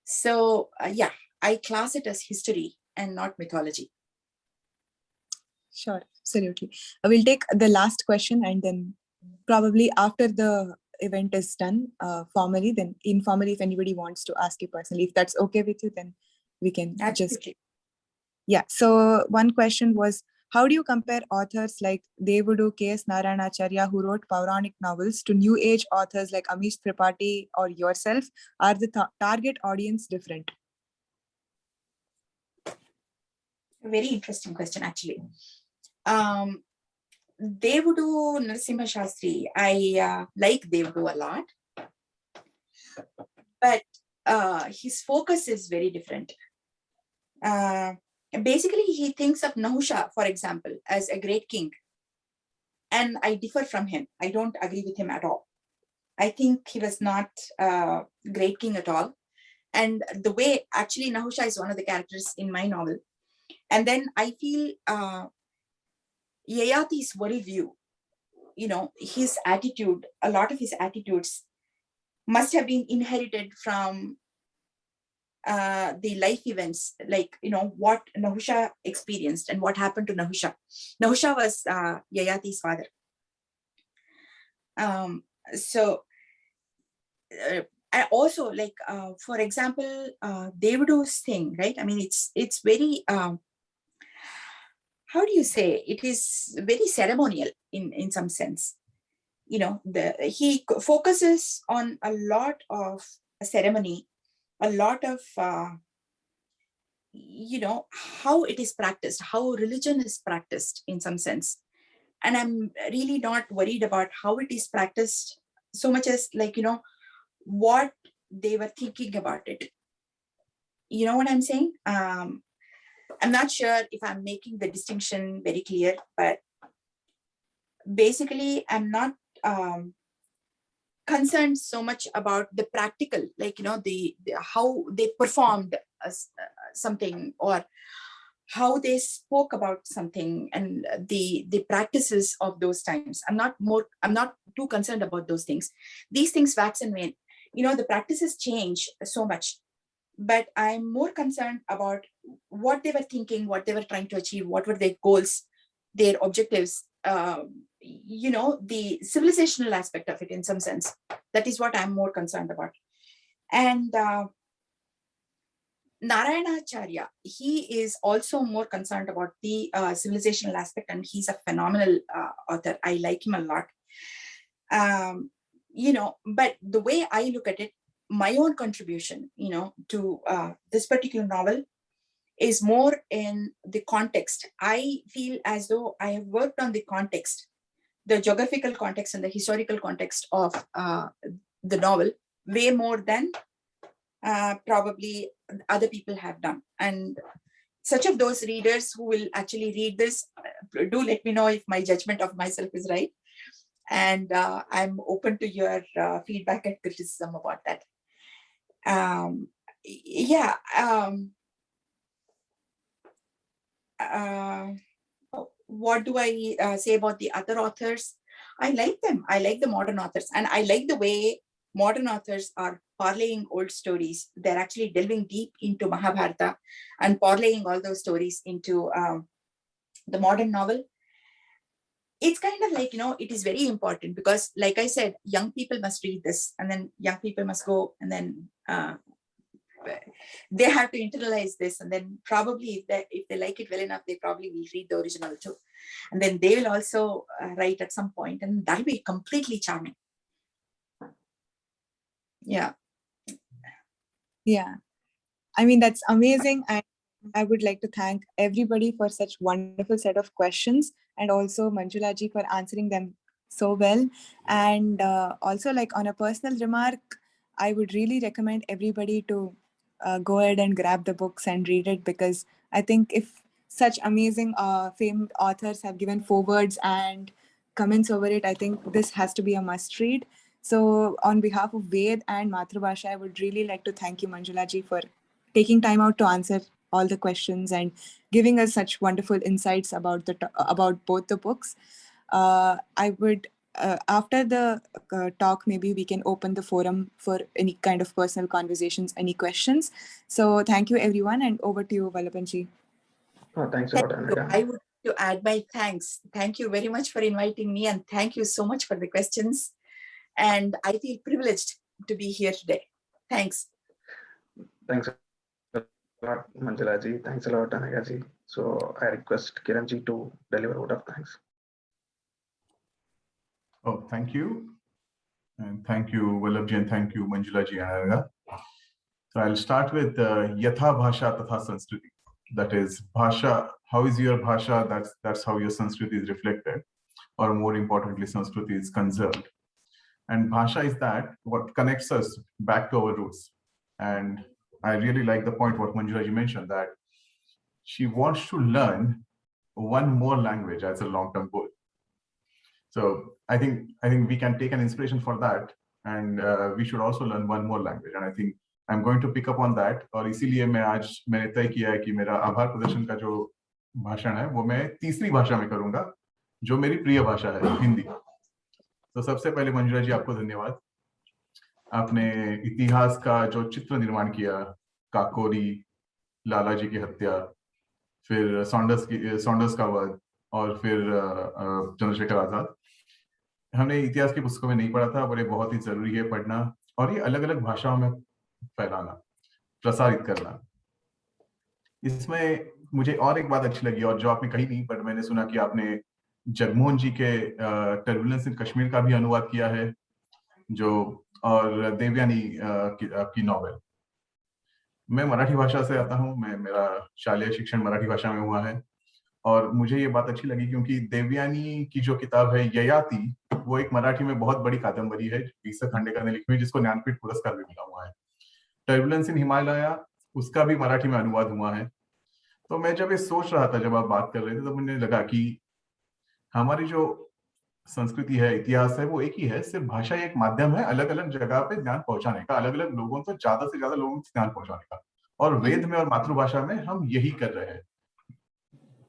So I class it as history and not mythology. Sure, absolutely. I will take the last question, and then probably after the event is done formally, then informally, if anybody wants to ask you personally, if that's okay with you, then we can Absolutely. So one question was, how do you compare authors like Devudu, K.S. Narayanacharya, who wrote Puranic novels, to new age authors like Amish Tripathi or yourself? Are the target audience different? Very interesting question, actually. Devudu Narasimha Shastri, I like Devudu a lot, but his focus is very different. Basically, he thinks of Nahusha, for example, as a great king. And I differ from him. I don't agree with him at all. I think he was not a great king at all. And the way, actually, Nahusha is one of the characters in my novel. And then I feel Yayati's worldview, his attitude, a lot of his attitudes must have been inherited from the life events, what Nahusha experienced and what happened to Nahusha. Nahusha was Yayati's father. I also for example, Devudu's thing, right? I mean, it's very, how do you say? It is very ceremonial in some sense. He focuses on a lot of ceremony, a lot of, how it is practiced, how religion is practiced in some sense. And I'm really not worried about how it is practiced so much as what they were thinking about it. You know what I'm saying? I'm not sure if I'm making the distinction very clear, but basically I'm not concerned so much about the practical, the how they performed something, or how they spoke about something, and the practices of those times. I'm not too concerned about those things. These things wax and wane. The practices change so much, but I'm more concerned about what they were thinking, what they were trying to achieve, what were their goals, their objectives, the civilizational aspect of it in some sense. That is what I'm more concerned about. And Narayana-charya, he is also more concerned about the civilizational aspect, and he's a phenomenal author. I like him a lot. But the way I look at it, my own contribution, to this particular novel is more in the context. I feel as though I have worked on the context, the geographical context and the historical context of the novel way more than probably other people have done. And such of those readers who will actually read this, do let me know if my judgment of myself is right. And I'm open to your feedback and criticism about that. What do I say about the other authors? I like them. I like the modern authors, and I like the way modern authors are parlaying old stories. They're actually delving deep into Mahabharata and parlaying all those stories into the modern novel. It's kind of like, it is very important because, like I said, young people must read this, and then young people must go, and then they have to internalize this, and then probably if they like it well enough, they probably will read the original too, and then they will also write at some point, and that'll be completely charming. Yeah. I mean, that's amazing. And I would like to thank everybody for such wonderful set of questions, and also Manjula ji for answering them so well. And also, like, on a personal remark, I would really recommend everybody to go ahead and grab the books and read it, because I think if such amazing famed authors have given forewords and comments over it, I think this has to be a must read. So on behalf of Ved and Matrabhasha, I would really like to thank you, Manjula ji, for taking time out to answer all the questions and giving us such wonderful insights about about both the books. I would, after the talk, maybe we can open the forum for any kind of personal conversations, any questions. So thank you, everyone, and over to you, Vallabhanji. Oh, thanks a lot, Anaga. I would like to add my thanks. Thank you very much for inviting me, and thank you so much for the questions. And I feel privileged to be here today. Thanks. Thanks a lot, Manjula ji. Thanks a lot, Anaga ji. So I request Kiran ji to deliver a vote of thanks. Oh, thank you. And thank you, Vallabh ji, and thank you, Manjula ji and Anaga. So I'll start with Yatha Bhasha Tatha Sanskriti. That is, Bhasha, how is your Bhasha? That's how your Sanskriti is reflected, or more importantly, Sanskriti is conserved. And Bhasha is that what connects us back to our roots. And I really like the point what Manjula ji mentioned, that she wants to learn one more language as a long-term goal. So I think we can take an inspiration for that, and we should also learn one more language. And I think I'm going to pick up on that. और इसीलिए मैंने तय किया है कि मेरा आभार प्रदर्शन का जो भाषण है वो मैं तीसरी भाषा में करूंगा, जो मेरी प्रिय भाषा है, हिंदी। तो सबसे पहले मंजुला जी आपको धन्यवाद। आपने इतिहास का जो चित्र निर्माण किया, काकोरी, लाला जी की हत्या, फिर सॉन्डर्स का वध, और फिर चंद्रशेखर आजाद, हमने इतिहास की पुस्तकों में नहीं पढ़ा था, और ये बहुत ही जरूरी है पढ़ना, और ये अलग अलग भाषाओं में फैलाना, प्रसारित करना। इसमें मुझे और एक बात अच्छी लगी, और जो आपने कही नहीं, पर मैंने सुना कि आपने जगमोहन जी के टर्बुलेंस इन कश्मीर का भी अनुवाद किया है, जो, और देवयानी की नॉवेल। मैं मराठी भाषा से आता हूँ, मेरा शालेय शिक्षण मराठी भाषा में हुआ है, और मुझे ये बात अच्छी लगी क्योंकि देवयानी की जो किताब है ययाति, वो एक मराठी में बहुत बड़ी कादम्बरी है, वी.स. खांडेकर ने लिखी हुई, जिसको ज्ञानपीठ पुरस्कार भी मिला हुआ है। टर्बुलेंस इन हिमालय, उसका भी मराठी में अनुवाद हुआ है। तो मैं जब ये सोच रहा था, जब आप बात कर रहे थे, तो मुझे लगा कि हमारी जो संस्कृति है, इतिहास है, वो एक ही है, सिर्फ भाषा एक माध्यम है अलग अलग जगह पे ज्ञान पहुंचाने का, अलग अलग लोगों को, ज्यादा से ज्यादा लोगों को ज्ञान पहुंचाने का। और वेद में और मातृभाषा में हम यही कर रहे हैं।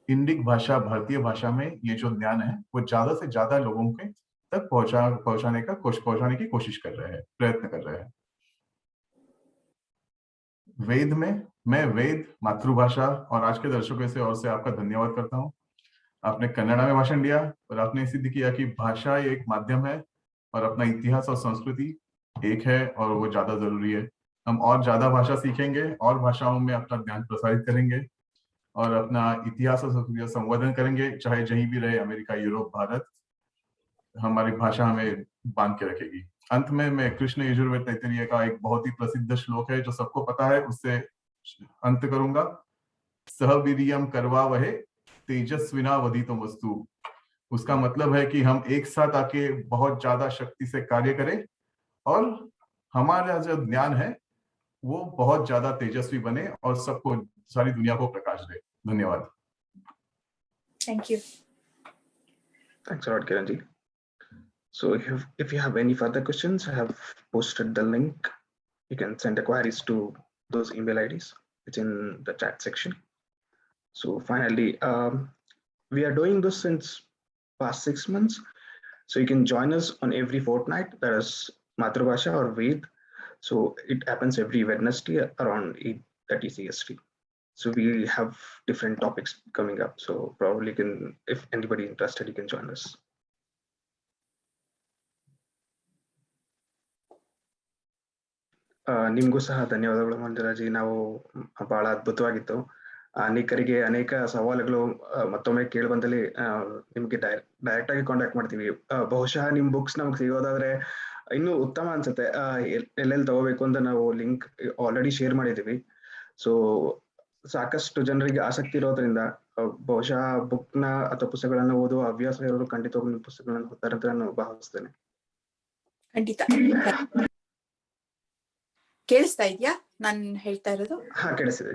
इंडिक भाषा, भारतीय भाषा में ये जो ज्ञान है वो ज्यादा से ज्यादा लोगों के तक पहुंचाने की कोशिश कर रहे हैं, प्रयत्न कर रहे हैं। वेद में मैं वेद, मातृभाषा और आज के दर्शकों से और से आपका धन्यवाद करता हूँ। आपने कन्नड़ा में भाषण दिया और आपने सिद्ध किया कि भाषा एक माध्यम है और अपना इतिहास और संस्कृति एक है और वो ज्यादा जरूरी है। हम और ज्यादा भाषा सीखेंगे और भाषाओं में अपना ज्ञान प्रसारित करेंगे और अपना इतिहास और संस्कृति का संवर्धन करेंगे, चाहे जहीं भी रहे, अमेरिका, यूरोप, भारत, हमारी भाषा हमें बांध के रखेगी। अंत में मैं कृष्ण यजुर्वेद तैत्तिरीय का एक बहुत ही प्रसिद्ध श्लोक है जो सबको पता है, उससे अंत करूंगा। सह वीर्यम करवा वहे तेजस्विना वधितुम वस्तु। उसका मतलब है कि हम एक साथ आके बहुत ज्यादा शक्ति से कार्य करें और हमारा जो ज्ञान है वो बहुत ज्यादा तेजस्वी बने और सबको, सारी दुनिया को प्रकाश दे। धन्यवाद। Thank you. Thanks a lot, Kiranji. So if you have any further questions, I have posted the link. You can send the queries to those email IDs. It's in the chat section. So finally, we are doing this since past 6 months. So you can join us on every fortnight. That is Matrabhasha or Ved. So it happens every Wednesday around 8:30 CST. So we have different topics coming up. So probably if anybody interested, you can join us. ನಿಮಗೂ ಸಹ ಧನ್ಯವಾದಗಳು ಮಂಜುಳಾಜಿ. ನಾವು ಬಹಳ ಅದ್ಭುತವಾಗಿತ್ತು. ಅನೇಕರಿಗೆ ಅನೇಕ ಸವಾಲುಗಳು ಮತ್ತೊಮ್ಮೆ ಕೇಳಿ ಬಂದಲ್ಲಿ ನಿಮ್ಗೆ ಡೈರೆಕ್ಟ್ ಆಗಿ ಕಾಂಟ್ಯಾಕ್ಟ್ ಮಾಡ್ತೀವಿ. ಬಹುಶಃ ನಿಮ್ ಬುಕ್ಸ್ ನಮ್ಗೆ ಸಿಗೋದಾದ್ರೆ ಇನ್ನೂ ಉತ್ತಮ ಅನ್ಸುತ್ತೆ. ಎಲ್ಲೆಲ್ಲಿ ತಗೋಬೇಕು ಅಂತ ನಾವು ಲಿಂಕ್ ಆಲ್ರೆಡಿ ಶೇರ್ ಮಾಡಿದೀವಿ. ಸೊ ಸಾಕಷ್ಟು ಜನರಿಗೆ ಆಸಕ್ತಿ ಇರೋದ್ರಿಂದ ಬಹುಶಃ ಬುಕ್ ನ ಅಥವಾ ಪುಸ್ತಕಗಳನ್ನ ಓದುವ ಹವ್ಯಾಸ ಇರೋರು ಖಂಡಿತವಾಗ್ಲೂ ನಿಮ್ಮ ಪುಸ್ತಕಗಳನ್ನು ಓದ್ತಾರೆ ಅಂತ ನಾನು ಭಾವಿಸ್ತೇನೆ. ಖಂಡಿತ. ಕೇಳಿಸ್ತಾ ಇದೆಯಾ ನಾನು ಹೇಳ್ತಾ ಇರೋದು? ಕೇಳಿಸ್ತಿದೆ.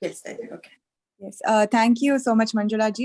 ಕೇಳಿಸ್ತಾ ಇದೆ. Okay. Yes. Thank you so much, Manjula ji.